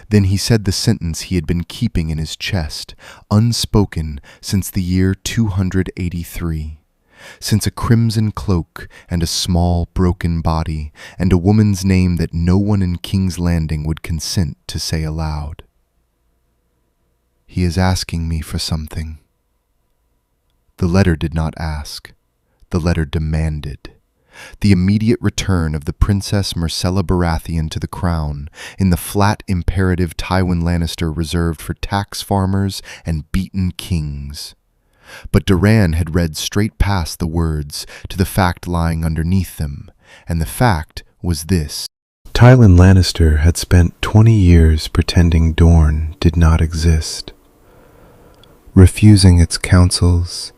S1: Then he said the sentence he had been keeping in his chest, unspoken since the year 283, since a crimson cloak and a small broken body, and a woman's name that no one in King's Landing would consent to say aloud. "He is asking me for something." The letter did not ask. The letter demanded. The immediate return of the Princess Myrcella Baratheon to the crown, in the flat imperative Tywin Lannister reserved for tax farmers and beaten kings. But Doran had read straight past the words to the fact lying underneath them, and the fact was this. Tywin Lannister had spent 20 years pretending Dorne did not exist, refusing its counsels,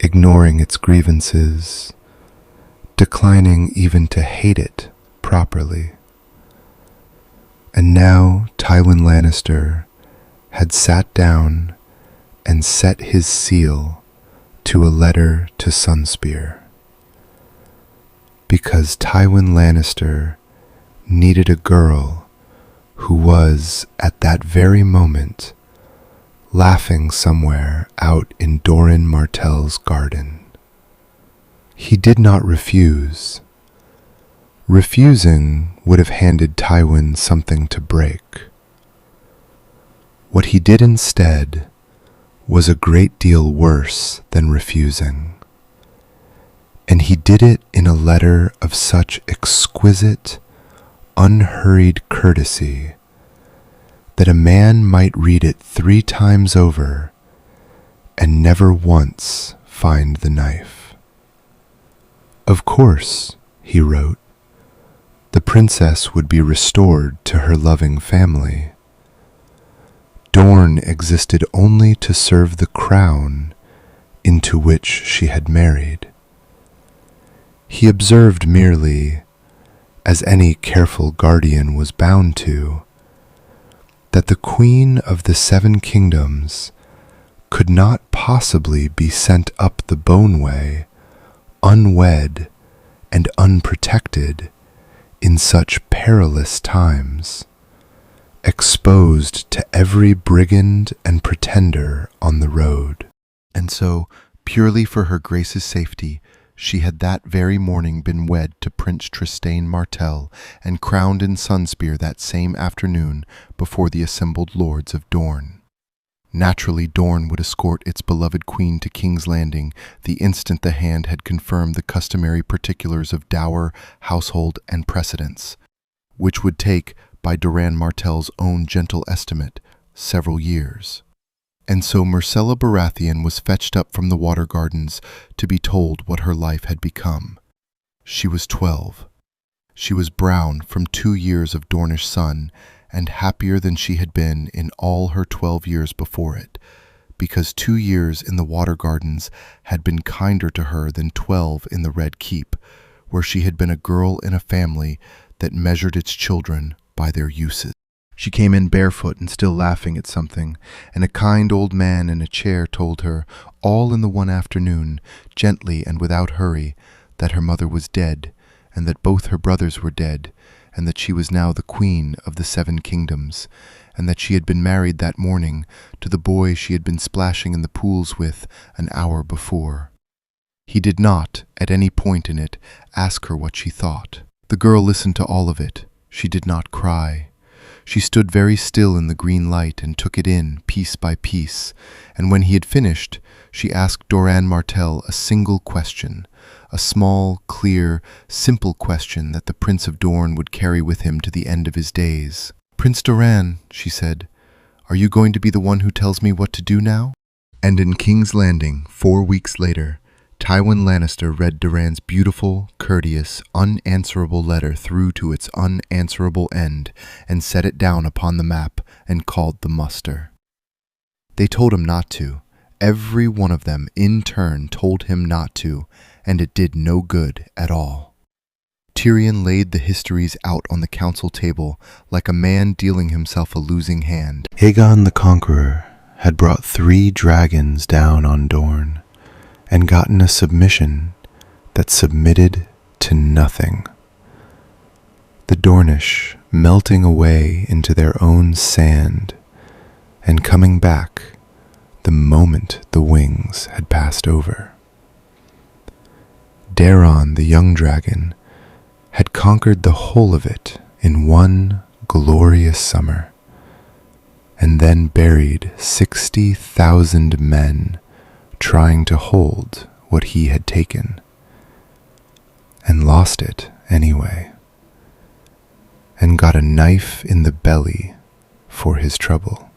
S1: ignoring its grievances, declining even to hate it properly. And now Tywin Lannister had sat down and set his seal to a letter to Sunspear. Because Tywin Lannister needed a girl who was, at that very moment, laughing somewhere out in Doran Martell's garden. He did not refuse. Refusing would have handed Tywin something to break. What he did instead was a great deal worse than refusing, and he did it in a letter of such exquisite, unhurried courtesy that a man might read it 3 times over and never once find the knife. Of course, he wrote, the princess would be restored to her loving family. Dorne existed only to serve the crown into which she had married. He observed merely, as any careful guardian was bound to, that the Queen of the 7 Kingdoms could not possibly be sent up the Boneway, unwed and unprotected, in such perilous times, exposed to every brigand and pretender on the road. And so, purely for her Grace's safety, she had that very morning been wed to Prince Trystane Martell and crowned in Sunspear that same afternoon before the assembled lords of Dorne. Naturally, Dorne would escort its beloved queen to King's Landing the instant the hand had confirmed the customary particulars of dower, household, and precedence, which would take, by Doran Martell's own gentle estimate, several years. And so Myrcella Baratheon was fetched up from the water gardens to be told what her life had become. She was 12. She was brown from 2 years of Dornish sun, and happier than she had been in all her 12 years before it, because 2 years in the water gardens had been kinder to her than 12 in the Red Keep, where she had been a girl in a family that measured its children by their uses. She came in barefoot and still laughing at something, and a kind old man in a chair told her, all in the one afternoon, gently and without hurry, that her mother was dead, and that both her brothers were dead, and that she was now the queen of the 7 kingdoms, and that she had been married that morning to the boy she had been splashing in the pools with an hour before. He did not, at any point in it, ask her what she thought. The girl listened to all of it. She did not cry. She stood very still in the green light and took it in, piece by piece, and when he had finished, she asked Doran Martell a single question, a small, clear, simple question that the Prince of Dorne would carry with him to the end of his days. "Prince Doran," she said, "are you going to be the one who tells me what to do now?" And in King's Landing, 4 weeks later, Tywin Lannister read Doran's beautiful, courteous, unanswerable letter through to its unanswerable end and set it down upon the map and called the muster. They told him not to. Every one of them, in turn, told him not to, and it did no good at all. Tyrion laid the histories out on the council table like a man dealing himself a losing hand. Aegon the Conqueror had brought 3 dragons down on Dorne and gotten a submission that submitted to nothing. The Dornish melting away into their own sand and coming back the moment the wings had passed over. Daeron the young dragon had conquered the whole of it in one glorious summer, and then buried 60,000 men trying to hold what he had taken, and lost it anyway, and got a knife in the belly for his trouble.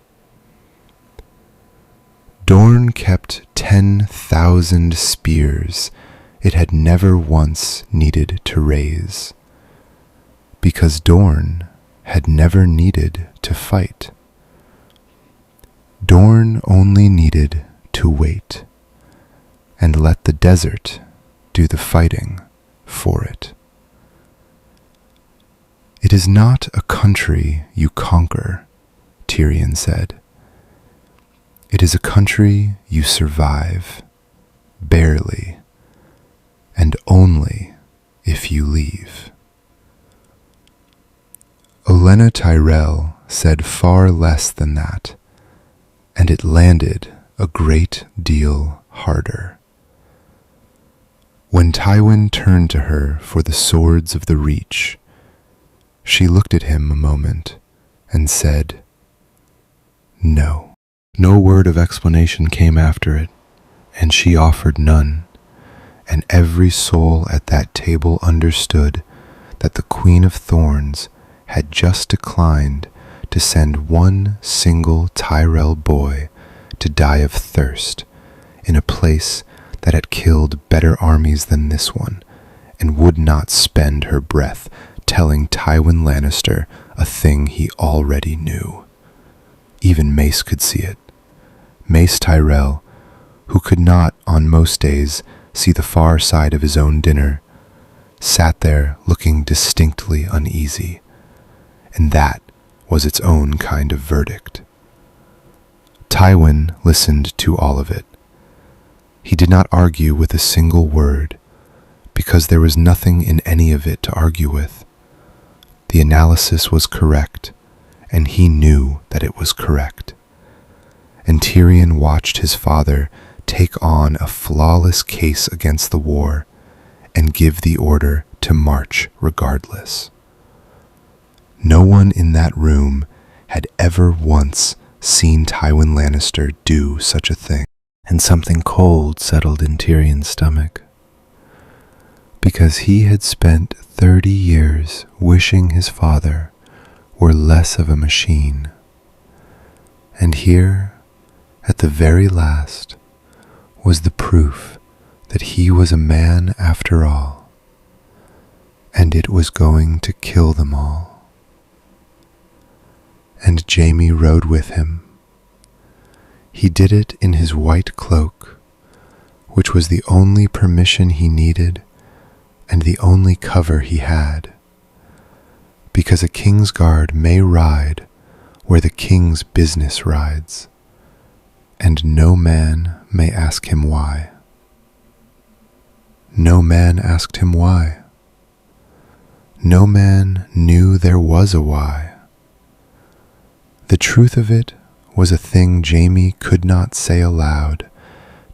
S1: Dorne kept 10,000 spears it had never once needed to raise, because Dorne had never needed to fight. Dorne only needed to wait and let the desert do the fighting for it. "It is not a country you conquer," Tyrion said. "It is a country you survive, barely, and only if you leave." Olenna Tyrell said far less than that, and it landed a great deal harder. When Tywin turned to her for the swords of the Reach, she looked at him a moment and said, "No." No word of explanation came after it, and she offered none, and every soul at that table understood that the Queen of Thorns had just declined to send one single Tyrell boy to die of thirst in a place that had killed better armies than this one, and would not spend her breath telling Tywin Lannister a thing he already knew. Even Mace could see it. Mace Tyrell, who could not on most days see the far side of his own dinner, sat there looking distinctly uneasy, and that was its own kind of verdict. Tywin listened to all of it. He did not argue with a single word, because there was nothing in any of it to argue with. The analysis was correct, and he knew that it was correct. And Tyrion watched his father take on a flawless case against the war and give the order to march regardless. No one in that room had ever once seen Tywin Lannister do such a thing, and something cold settled in Tyrion's stomach, because he had spent 30 years wishing his father were less of a machine. And here, at the very last, was the proof that he was a man after all, and it was going to kill them all. And Jaime rode with him. He did it in his white cloak, which was the only permission he needed and the only cover he had, because a king's guard may ride where the king's business rides, and no man may ask him why. No man asked him why. No man knew there was a why. The truth of it was a thing Jaime could not say aloud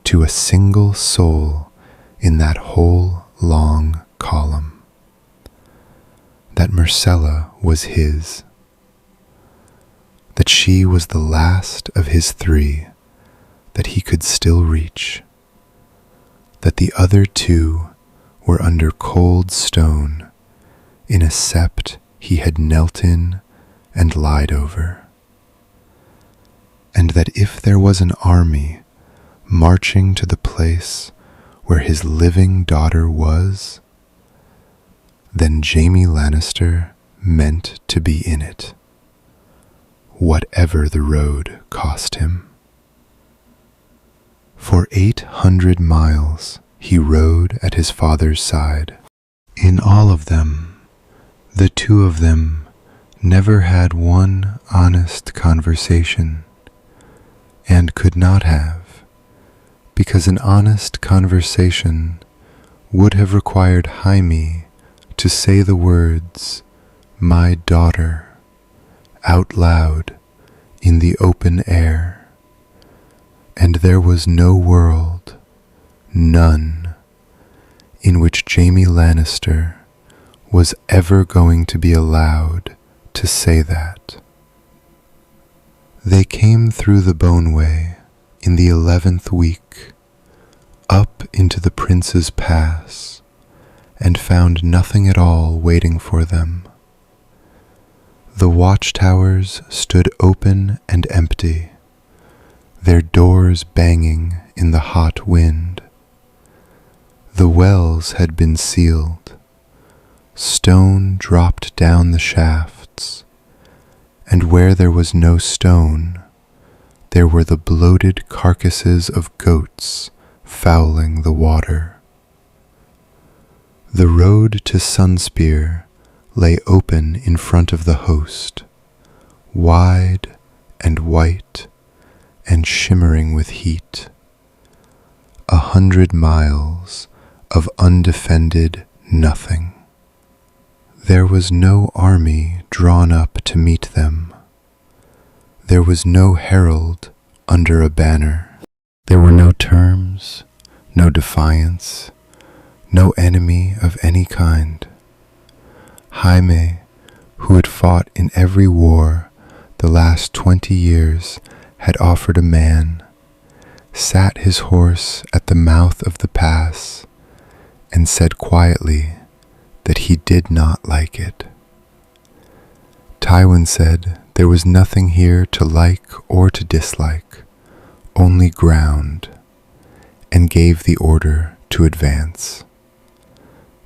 S1: to a single soul in that whole long column. That Myrcella was his. That she was the last of his three that he could still reach. That the other two were under cold stone in a sept he had knelt in and lied over. And that if there was an army marching to the place where his living daughter was, then Jaime Lannister meant to be in it, whatever the road cost him. For 800 miles he rode at his father's side. In all of them, the two of them never had one honest conversation, and could not have, because an honest conversation would have required Jaime to say the words, "my daughter," out loud in the open air. And there was no world, none, in which Jaime Lannister was ever going to be allowed to say that. They came through the Boneway in the 11th week, up into the Prince's Pass, and found nothing at all waiting for them. The watchtowers stood open and empty. their doors banging in the hot wind. The wells had been sealed, stone dropped down the shafts, and where there was no stone, there were the bloated carcasses of goats fouling the water. The road to Sunspear lay open in front of the host, wide and white and shimmering with heat. 100 miles of undefended nothing. There was no army drawn up to meet them. There was no herald under a banner. There were no terms, no defiance, no enemy of any kind. Jaime, who had fought in every war the last 20 years, had offered a man, sat his horse at the mouth of the pass, and said quietly that he did not like it. Tywin said there was nothing here to like or to dislike, only ground, and gave the order to advance.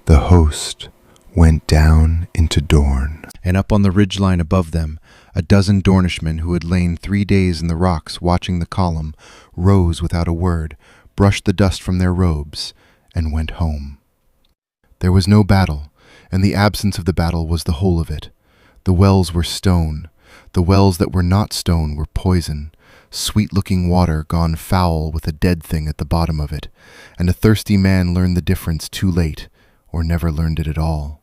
S1: The host went down into Dorne.
S2: And up on the ridgeline above them, a dozen Dornishmen who had lain 3 days in the rocks watching the column rose without a word, brushed the dust from their robes, and went home. There was no battle, and the absence of the battle was the whole of it. The wells were stone. The wells that were not stone were poison, sweet-looking water gone foul with a dead thing at the bottom of it, and a thirsty man learned the difference too late, or never learned it at all.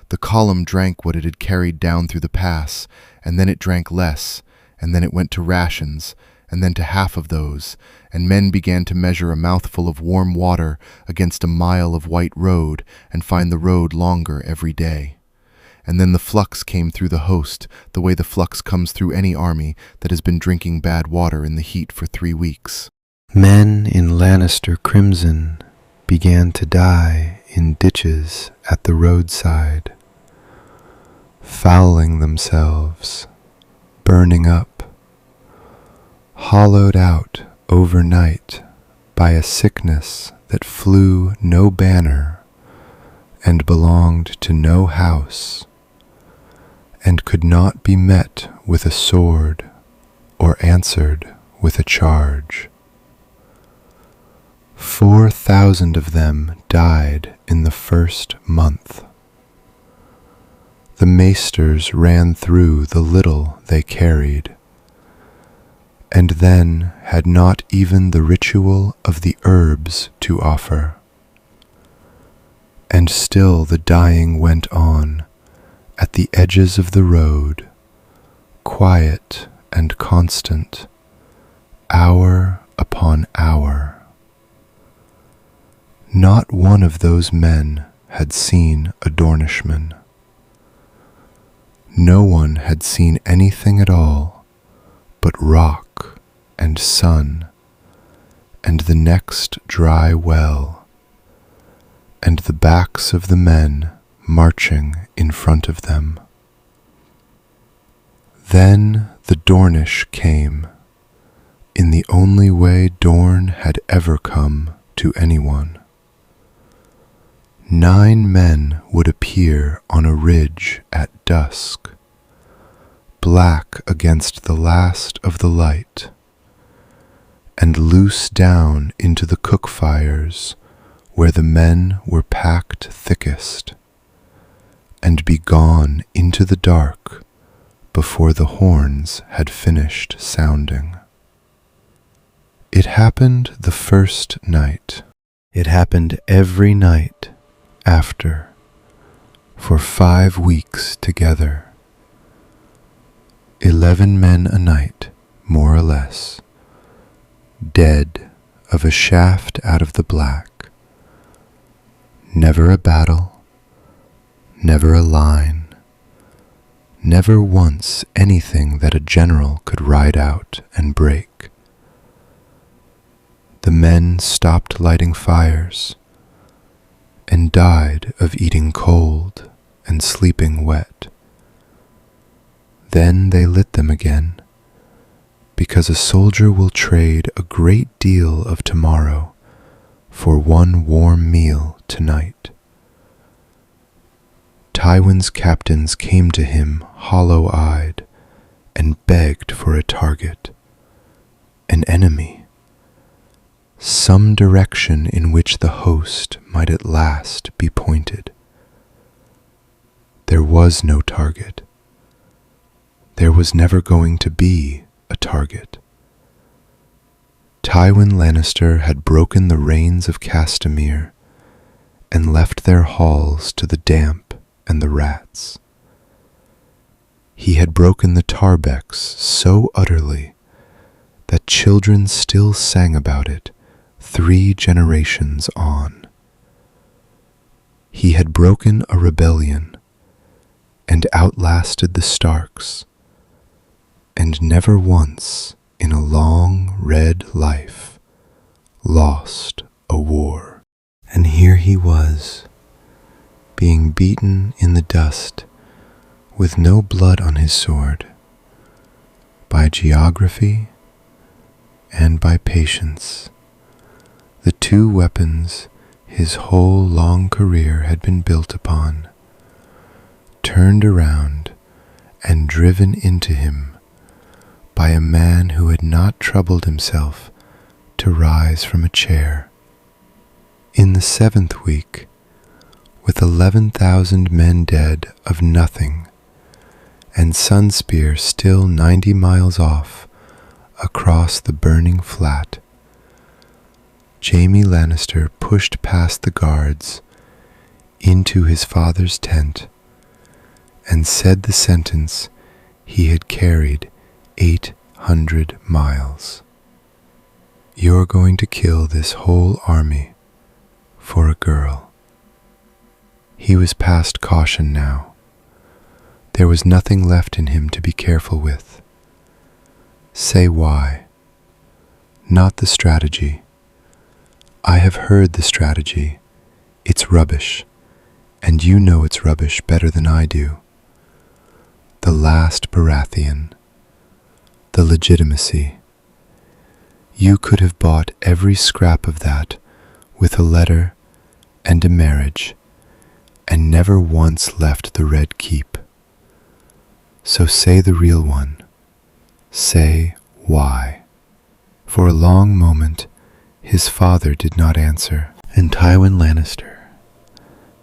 S2: The column drank what it had carried down through the pass, and then it drank less, and then it went to rations, and then to half of those, and men began to measure a mouthful of warm water against a mile of white road, and find the road longer every day. And then the flux came through the host, the way the flux comes through any army that has been drinking bad water in the heat for 3 weeks.
S1: Men in Lannister crimson began to die in ditches at the roadside, fouling themselves, burning up, hollowed out overnight by a sickness that flew no banner and belonged to no house, and could not be met with a sword or answered with a charge. 4,000 of them died in the first month. The maesters ran through the little they carried, and then had not even the ritual of the herbs to offer. And still the dying went on at the edges of the road, quiet and constant, hour upon hour. Not one of those men had seen a Dornishman. No one had seen anything at all but rock and sun, and the next dry well, and the backs of the men marching in front of them. Then the Dornish came, in the only way Dorne had ever come to anyone. 9 men would appear on a ridge at dusk, black against the last of the light, and loose down into the cook fires where the men were packed thickest, and be gone into the dark before the horns had finished sounding. It happened the first night. It happened every night after, for 5 weeks together. 11 men a night, more or less, dead of a shaft out of the black. Never a battle, never a line, never once anything that a general could ride out and break. The men stopped lighting fires, and died of eating cold and sleeping wet. Then they lit them again, because a soldier will trade a great deal of tomorrow for one warm meal tonight. Tywin's captains came to him hollow-eyed and begged for a target, an enemy, some direction in which the host might at last be pointed. There was no target. There was never going to be a target. Tywin Lannister had broken the reins of Castamere and left their halls to the damp and the rats. He had broken the Tarbecks so utterly that children still sang about it 3 generations on. He had broken a rebellion and outlasted the Starks, and never once in a long red life lost a war. And here he was, being beaten in the dust with no blood on his sword, by geography and by patience, the 2 weapons his whole long career had been built upon, turned around and driven into him by a man who had not troubled himself to rise from a chair. In the 7th week, with 11,000 men dead of nothing, and Sunspear still 90 miles off across the burning flat, Jaime Lannister pushed past the guards into his father's tent and said the sentence he had carried 800 miles. You're going to kill this whole army for a girl. He was past caution now. There was nothing left in him to be careful with. Say why. Not the strategy. I have heard the strategy. It's rubbish, and you know it's rubbish better than I do. The last Baratheon. The legitimacy. You could have bought every scrap of that with a letter and a marriage, and never once left the Red Keep. So say the real one. Say why. For a long moment, his father did not answer, and Tywin Lannister,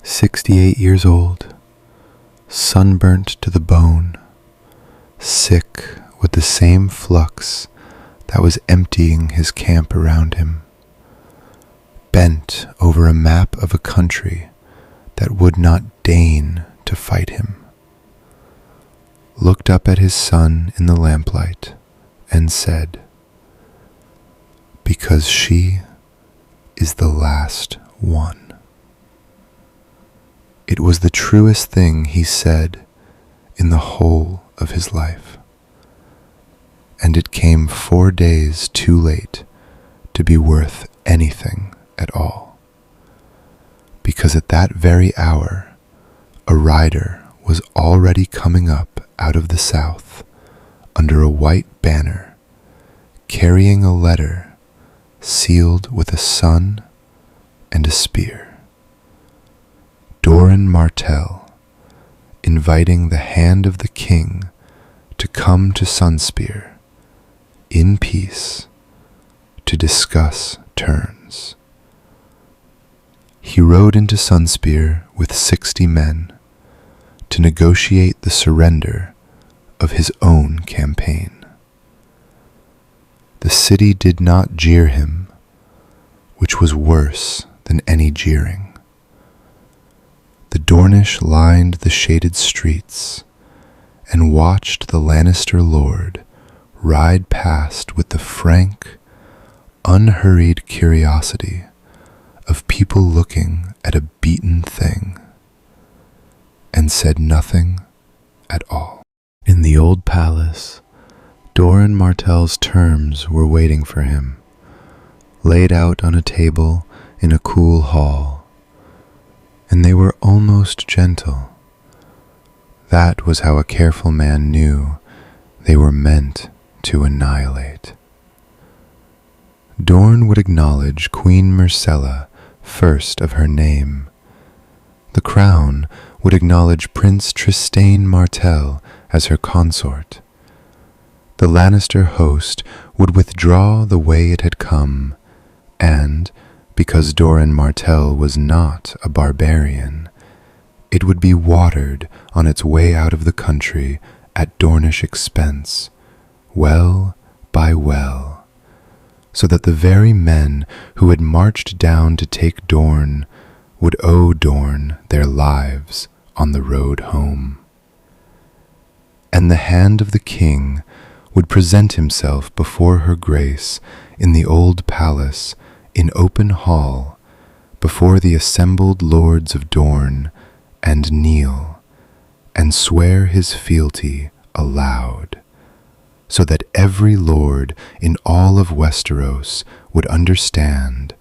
S1: 68 years old, sunburnt to the bone, sick with the same flux that was emptying his camp around him, bent over a map of a country that would not deign to fight him, looked up at his son in the lamplight and said, "Because she is the last one." It was the truest thing he said in the whole of his life, and it came 4 days too late to be worth anything at all, because at that very hour a rider was already coming up out of the south under a white banner, carrying a letter sealed with a sun and a spear. Doran Martell, inviting the hand of the king to come to Sunspear in peace to discuss terms. He rode into Sunspear with 60 men to negotiate the surrender of his own campaign. The city did not jeer him, which was worse than any jeering. The Dornish lined the shaded streets and watched the Lannister lord ride past with the frank, unhurried curiosity of people looking at a beaten thing, and said nothing at all. In the old palace, Doran Martell's terms were waiting for him, laid out on a table in a cool hall, and they were almost gentle. That was how a careful man knew they were meant to annihilate. Dorne would acknowledge Queen Myrcella first of her name. The crown would acknowledge Prince Trystane Martell as her consort. The Lannister host would withdraw the way it had come, and, because Doran Martell was not a barbarian, it would be watered on its way out of the country at Dornish expense, well by well, so that the very men who had marched down to take Dorne would owe Dorne their lives on the road home. And the hand of the king would present himself before her grace in the old palace in open hall before the assembled lords of Dorne, and kneel and swear his fealty aloud, so that every lord in all of Westeros would understand,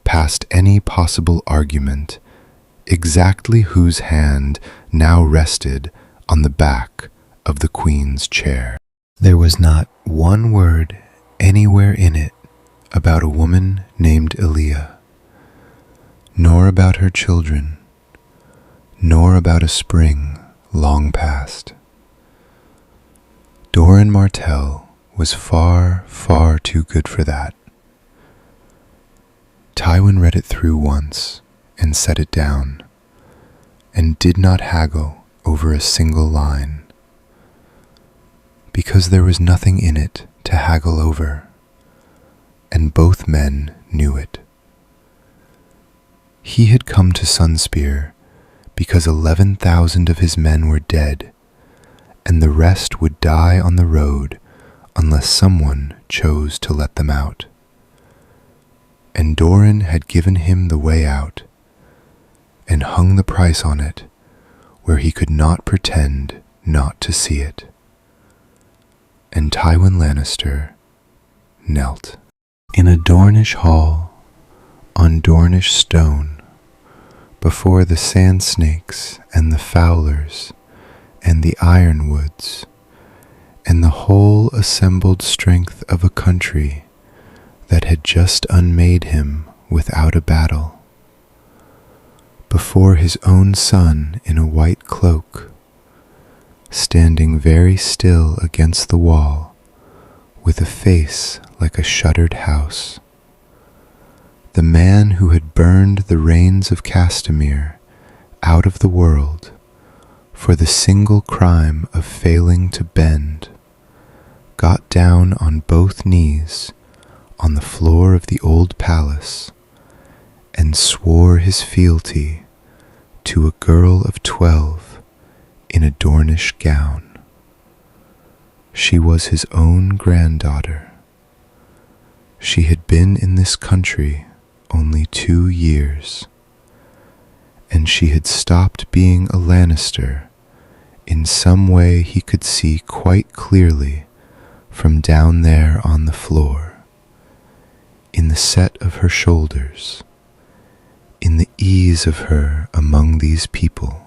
S1: past any possible argument, exactly whose hand now rested on the back of the Queen's chair. There was not one word anywhere in it about a woman named Elia, nor about her children, nor about a spring long past. Doran Martell was far, far too good for that. Tywin read it through once and set it down, and did not haggle over a single line, because there was nothing in it to haggle over, and both men knew it. He had come to Sunspear because 11,000 of his men were dead, and the rest would die on the road unless someone chose to let them out. And Doran had given him the way out, and hung the price on it where he could not pretend not to see it. And Tywin Lannister knelt. In a Dornish hall, on Dornish stone, before the sand snakes and the fowlers and the ironwoods, and the whole assembled strength of a country that had just unmade him without a battle, before his own son in a white cloak, standing very still against the wall, with a face like a shuttered house, the man who had burned the reins of Castamere out of the world for the single crime of failing to bend, got down on both knees on the floor of the old palace and swore his fealty to a girl of 12 in a Dornish gown. She was his own granddaughter. She had been in this country only 2 years, and she had stopped being a Lannister in some way he could see quite clearly from down there on the floor, in the set of her shoulders, in the ease of her among these people.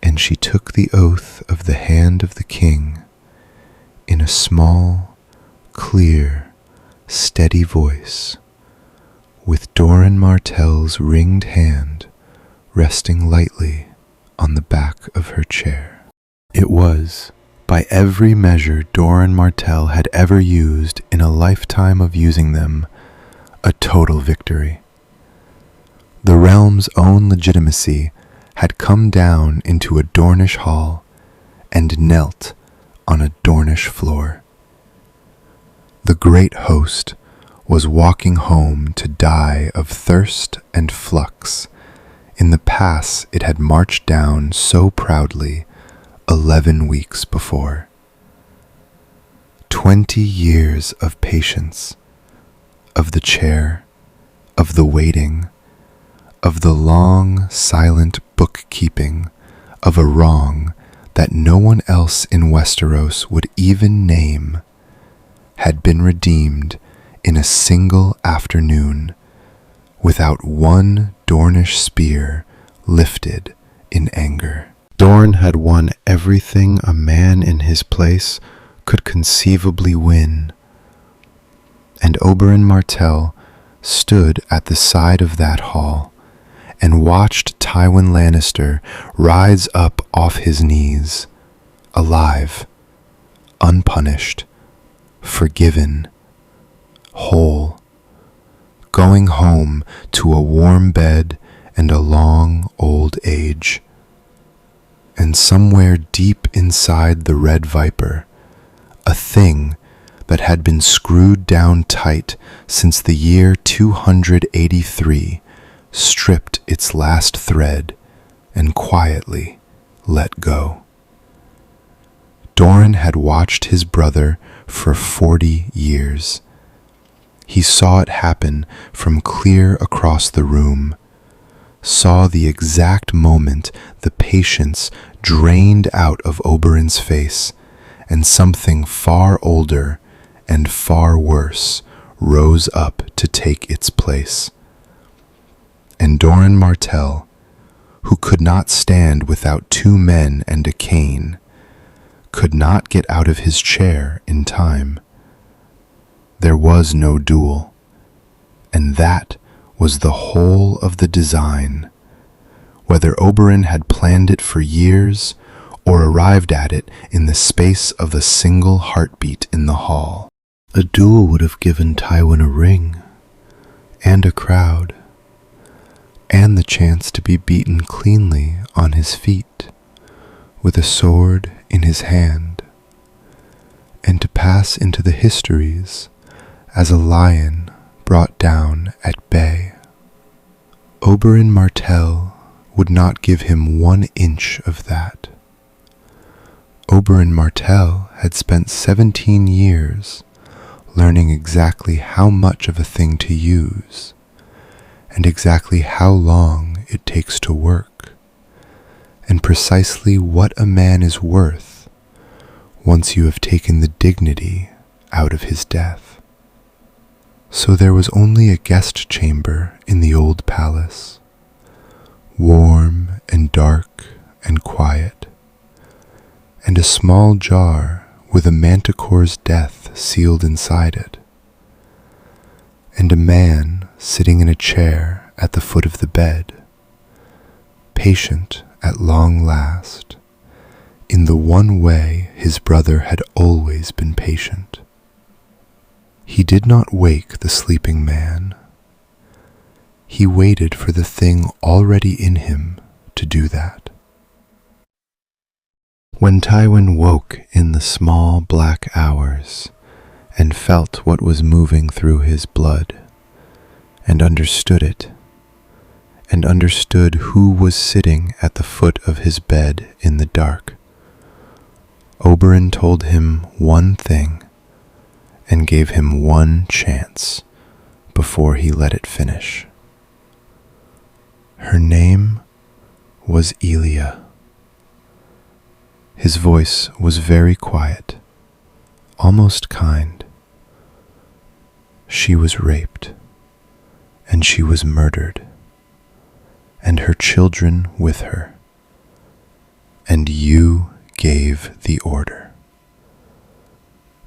S1: And she took the oath of the hand of the king in a small, clear, steady voice, with Doran Martell's ringed hand resting lightly on the back of her chair. It was, by every measure Doran Martell had ever used in a lifetime of using them, a total victory. The realm's own legitimacy had come down into a Dornish hall and knelt on a Dornish floor. The great host was walking home to die of thirst and flux in the pass it had marched down so proudly 11 weeks before. 20 years of patience, of the chair, of the waiting, of the long, silent bookkeeping of a wrong that no one else in Westeros would even name, had been redeemed in a single afternoon, without one Dornish spear lifted in anger. Dorne had won everything a man in his place could conceivably win. And Oberyn Martell stood at the side of that hall and watched Tywin Lannister rise up off his knees, alive, unpunished, forgiven, whole, going home to a warm bed and a long old age. And somewhere deep inside the Red Viper, a thing that had been screwed down tight since the year 283 stripped its last thread and quietly let go. Doran had watched his brother for 40 years. He saw it happen from clear across the room, saw the exact moment the patience drained out of Oberyn's face, and something far older and far worse rose up to take its place. And Doran Martell, who could not stand without 2 men and a cane, could not get out of his chair in time. There was no duel, and that was the whole of the design. Whether Oberyn had planned it for years or arrived at it in the space of a single heartbeat in the hall, a duel would have given Tywin a ring, and a crowd, and the chance to be beaten cleanly on his feet, with a sword in his hand, and to pass into the histories as a lion brought down at bay. Oberyn Martell would not give him 1 inch of that. Oberyn Martell had spent 17 years learning exactly how much of a thing to use, and exactly how long it takes to work, and precisely what a man is worth once you have taken the dignity out of his death. So there was only a guest chamber in the old palace, warm and dark and quiet, and a small jar with a manticore's death sealed inside it, and a man sitting in a chair at the foot of the bed, patient at long last, in the one way his brother had always been patient. He did not wake the sleeping man. He waited for the thing already in him to do that. When Tywin woke in the small black hours and felt what was moving through his blood, and understood it, and understood who was sitting at the foot of his bed in the dark, Oberyn told him one thing and gave him one chance before he let it finish. Her name was Elia. His voice was very quiet, almost kind. She was raped, and she was murdered, and her children with her, and you gave the order.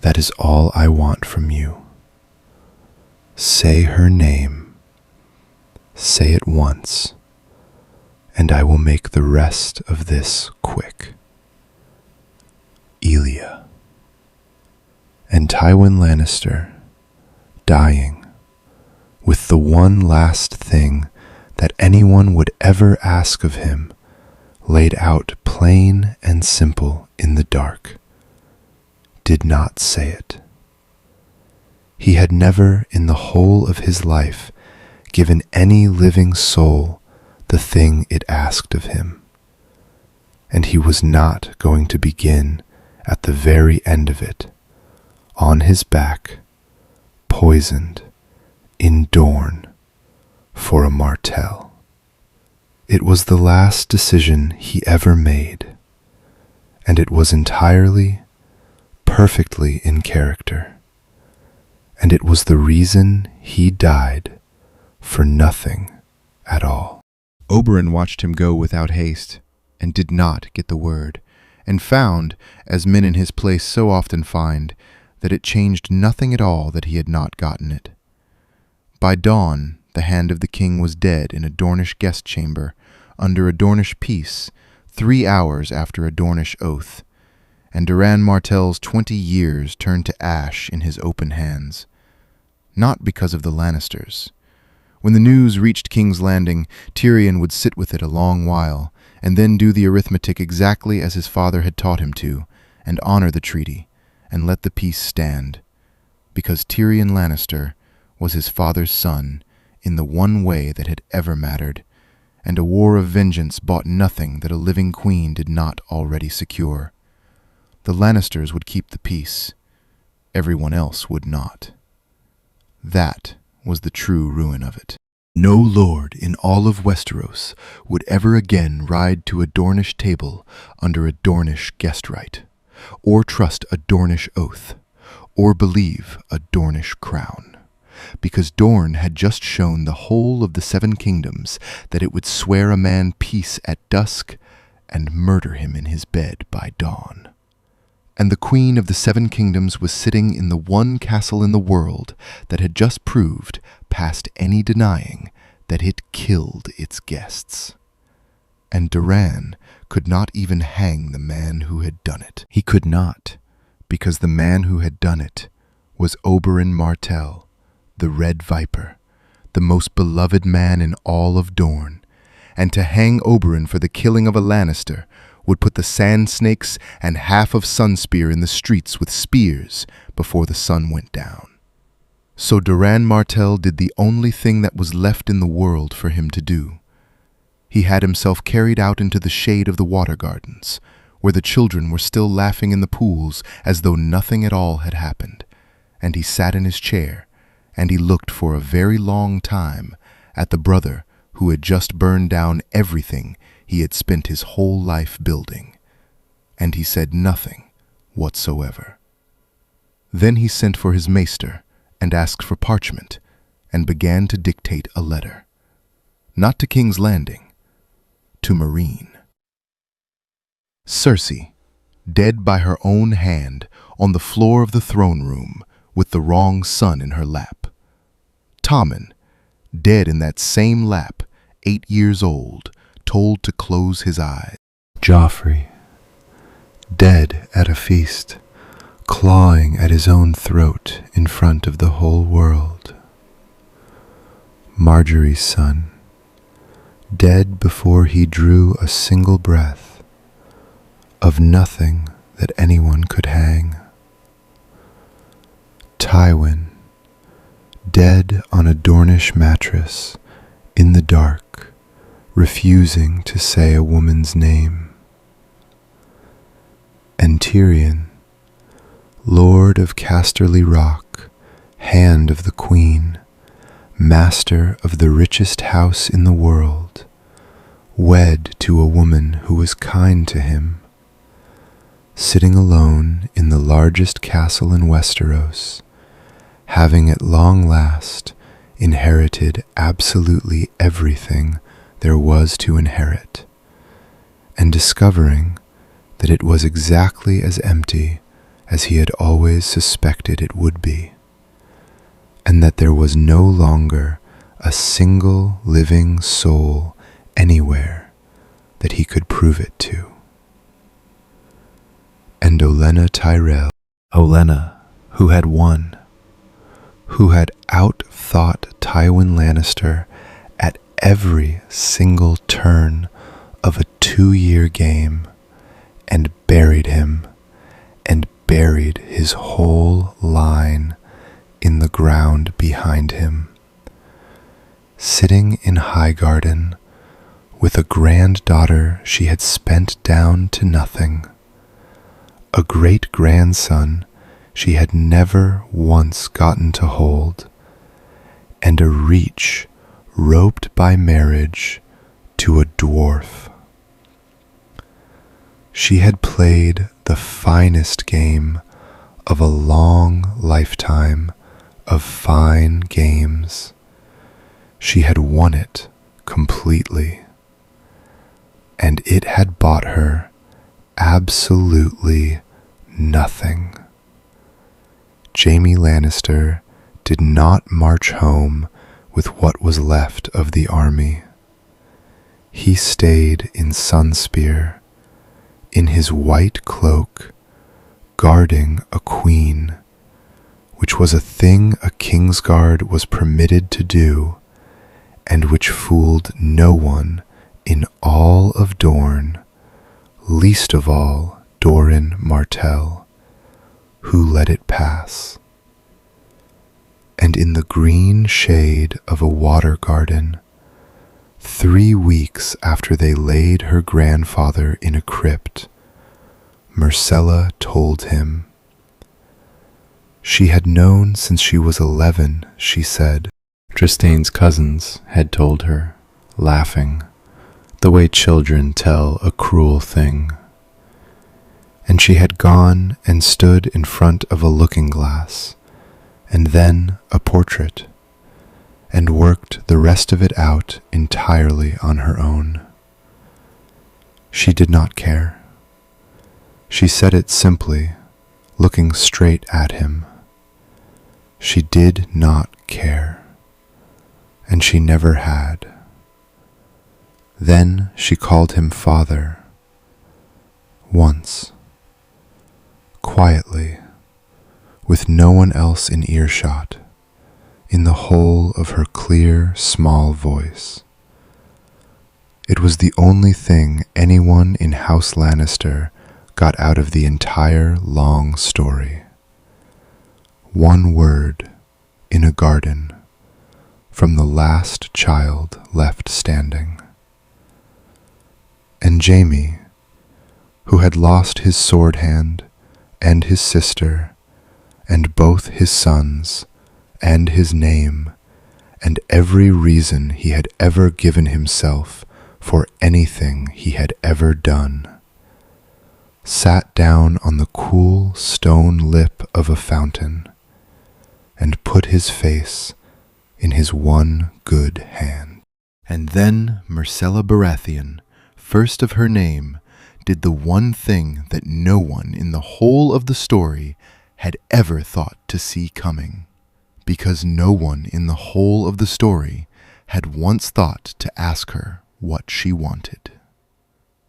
S1: That is all I want from you. Say her name. Say it once, and I will make the rest of this quick. Elia. And Tywin Lannister, dying, with the one last thing that anyone would ever ask of him, laid out plain and simple in the dark, did not say it. He had never in the whole of his life given any living soul the thing it asked of him, and he was not going to begin at the very end of it, on his back, poisoned, in Dorne, for a Martell. It was the last decision he ever made, and it was entirely, perfectly in character, and it was the reason he died for nothing at all.
S2: Oberyn watched him go without haste, and did not get the word, and found, as men in his place so often find, that it changed nothing at all that he had not gotten it. By dawn, the hand of the king was dead in a Dornish guest chamber, under a Dornish peace, 3 hours after a Dornish oath, and Doran Martell's 20 years turned to ash in his open hands. Not because of the Lannisters. When the news reached King's Landing, Tyrion would sit with it a long while, and then do the arithmetic exactly as his father had taught him to, and honor the treaty, and let the peace stand. Because Tyrion Lannister was his father's son in the one way that had ever mattered, and a war of vengeance bought nothing that a living queen did not already secure. The Lannisters would keep the peace. Everyone else would not. That was the true ruin of it. No lord in all of Westeros would ever again ride to a Dornish table under a Dornish guest right, or trust a Dornish oath, or believe a Dornish crown, because Dorne had just shown the whole of the 7 kingdoms that it would swear a man peace at dusk and murder him in his bed by dawn. And the queen of the 7 kingdoms was sitting in the one castle in the world that had just proved, past any denying, that it killed its guests. And Doran could not even hang the man who had done it. He could not, because the man who had done it was Oberyn Martell, the Red Viper, the most beloved man in all of Dorne, and to hang Oberyn for the killing of a Lannister would put the Sand Snakes and half of Sunspear in the streets with spears before the sun went down. So Doran Martell did the only thing that was left in the world for him to do. He had himself carried out into the shade of the water gardens, where the children were still laughing in the pools as though nothing at all had happened, and he sat in his chair, and he looked for a very long time at the brother who had just burned down everything he had spent his whole life building, and he said nothing whatsoever. Then he sent for his maester and asked for parchment, and began to dictate a letter, not to King's Landing, to Meereen. Cersei, dead by her own hand on the floor of the throne room with the wrong son in her lap. Tommen, dead in that same lap, 8 years old, told to close his eyes.
S1: Joffrey, dead at a feast, clawing at his own throat in front of the whole world. Marjorie's son, dead before he drew a single breath, of nothing that anyone could hang. Tywin, dead on a Dornish mattress, in the dark, refusing to say a woman's name. And Tyrion, Lord of Casterly Rock, hand of the Queen, master of the richest house in the world, wed to a woman who was kind to him, sitting alone in the largest castle in Westeros, having at long last inherited absolutely everything there was to inherit, and discovering that it was exactly as empty as he had always suspected it would be, and that there was no longer a single living soul anywhere that he could prove it to. And Olenna Tyrell, Olenna, who had won, who had outthought Tywin Lannister at every single turn of a 2-year game, and buried him, and buried his whole line in the ground behind him, sitting in Highgarden with a granddaughter she had spent down to nothing, a great-grandson she had never once gotten to hold, and a reach roped by marriage to a dwarf. She had played the finest game of a long lifetime of fine games. She had won it completely, and it had bought her absolutely nothing. Jaime Lannister did not march home with what was left of the army. He stayed in Sunspear, in his white cloak, guarding a queen, which was a thing a Kingsguard was permitted to do, and which fooled no one in all of Dorne, least of all Doran Martell, who let it pass. And in the green shade of a water garden, 3 weeks after they laid her grandfather in a crypt, Myrcella told him. She had known since she was 11, she said. Tristane's cousins had told her, laughing, the way children tell a cruel thing. And she had gone and stood in front of a looking-glass, and then a portrait, and worked the rest of it out entirely on her own. She did not care. She said it simply, looking straight at him. She did not care, and she never had. Then she called him father, once, quietly, with no one else in earshot, in the whole of her clear, small voice. It was the only thing anyone in House Lannister got out of the entire long story. One word, in a garden, from the last child left standing. And Jaime, who had lost his sword hand and his sister and both his sons and his name and every reason he had ever given himself for anything he had ever done, sat down on the cool stone lip of a fountain and put his face in his one good hand. And then Myrcella Baratheon, first of her name, did the one thing that no one in the whole of the story had ever thought to see coming, because no one in the whole of the story had once thought to ask her what she wanted.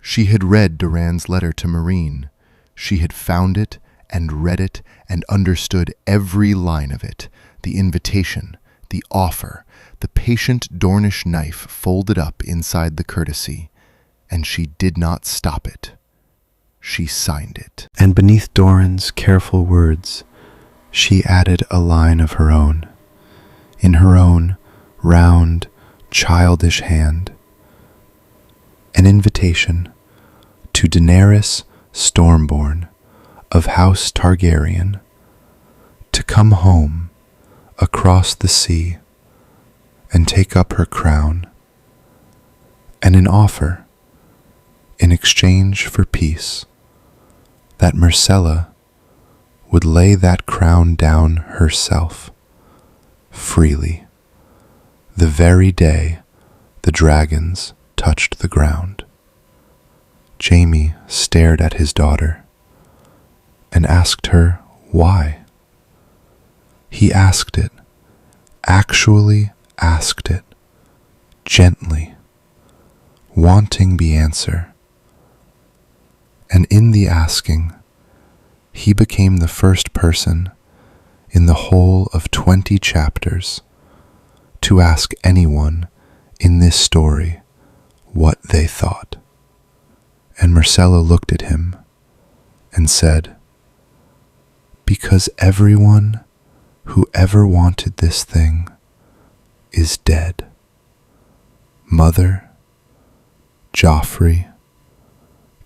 S1: She had read Doran's letter to Meereen. She had found it and read it and understood every line of it, the invitation, the offer, the patient Dornish knife folded up inside the courtesy, and she did not stop it. She signed it. And beneath Doran's careful words, she added a line of her own, in her own round, childish hand. An invitation to Daenerys Stormborn of House Targaryen to come home across the sea and take up her crown, and an offer in exchange for peace that Myrcella would lay that crown down herself, freely, the very day the dragons touched the ground. Jaime stared at his daughter and asked her why. He asked it, actually asked it, gently, wanting the answer. And in the asking, he became the first person in the whole of 20 chapters to ask anyone in this story what they thought. And Myrcella looked at him and said, "Because everyone who ever wanted this thing is dead. Mother, Joffrey,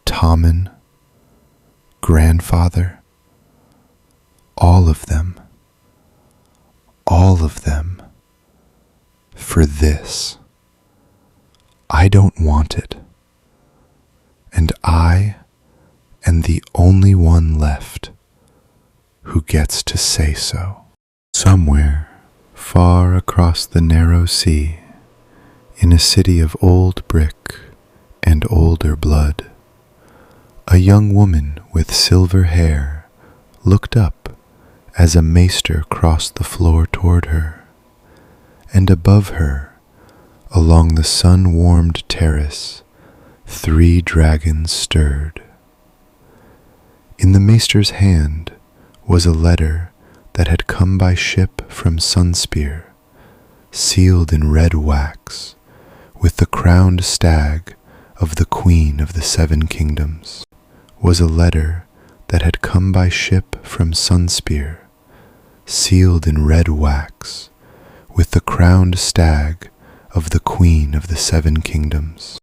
S1: Tommen, grandfather, all of them, for this. I don't want it, and I am the only one left who gets to say so." Somewhere, far across the narrow sea, in a city of old brick and older blood, A young woman with silver hair looked up as a maester crossed the floor toward her, and above her, along the sun-warmed terrace, 3 dragons stirred. In the maester's hand was a letter that had come by ship from Sunspear, sealed in red wax, with the crowned stag of the Queen of the 7 Kingdoms. Was a letter that had come by ship from Sunspear, sealed in red wax, with the crowned stag of the Queen of the 7 Kingdoms.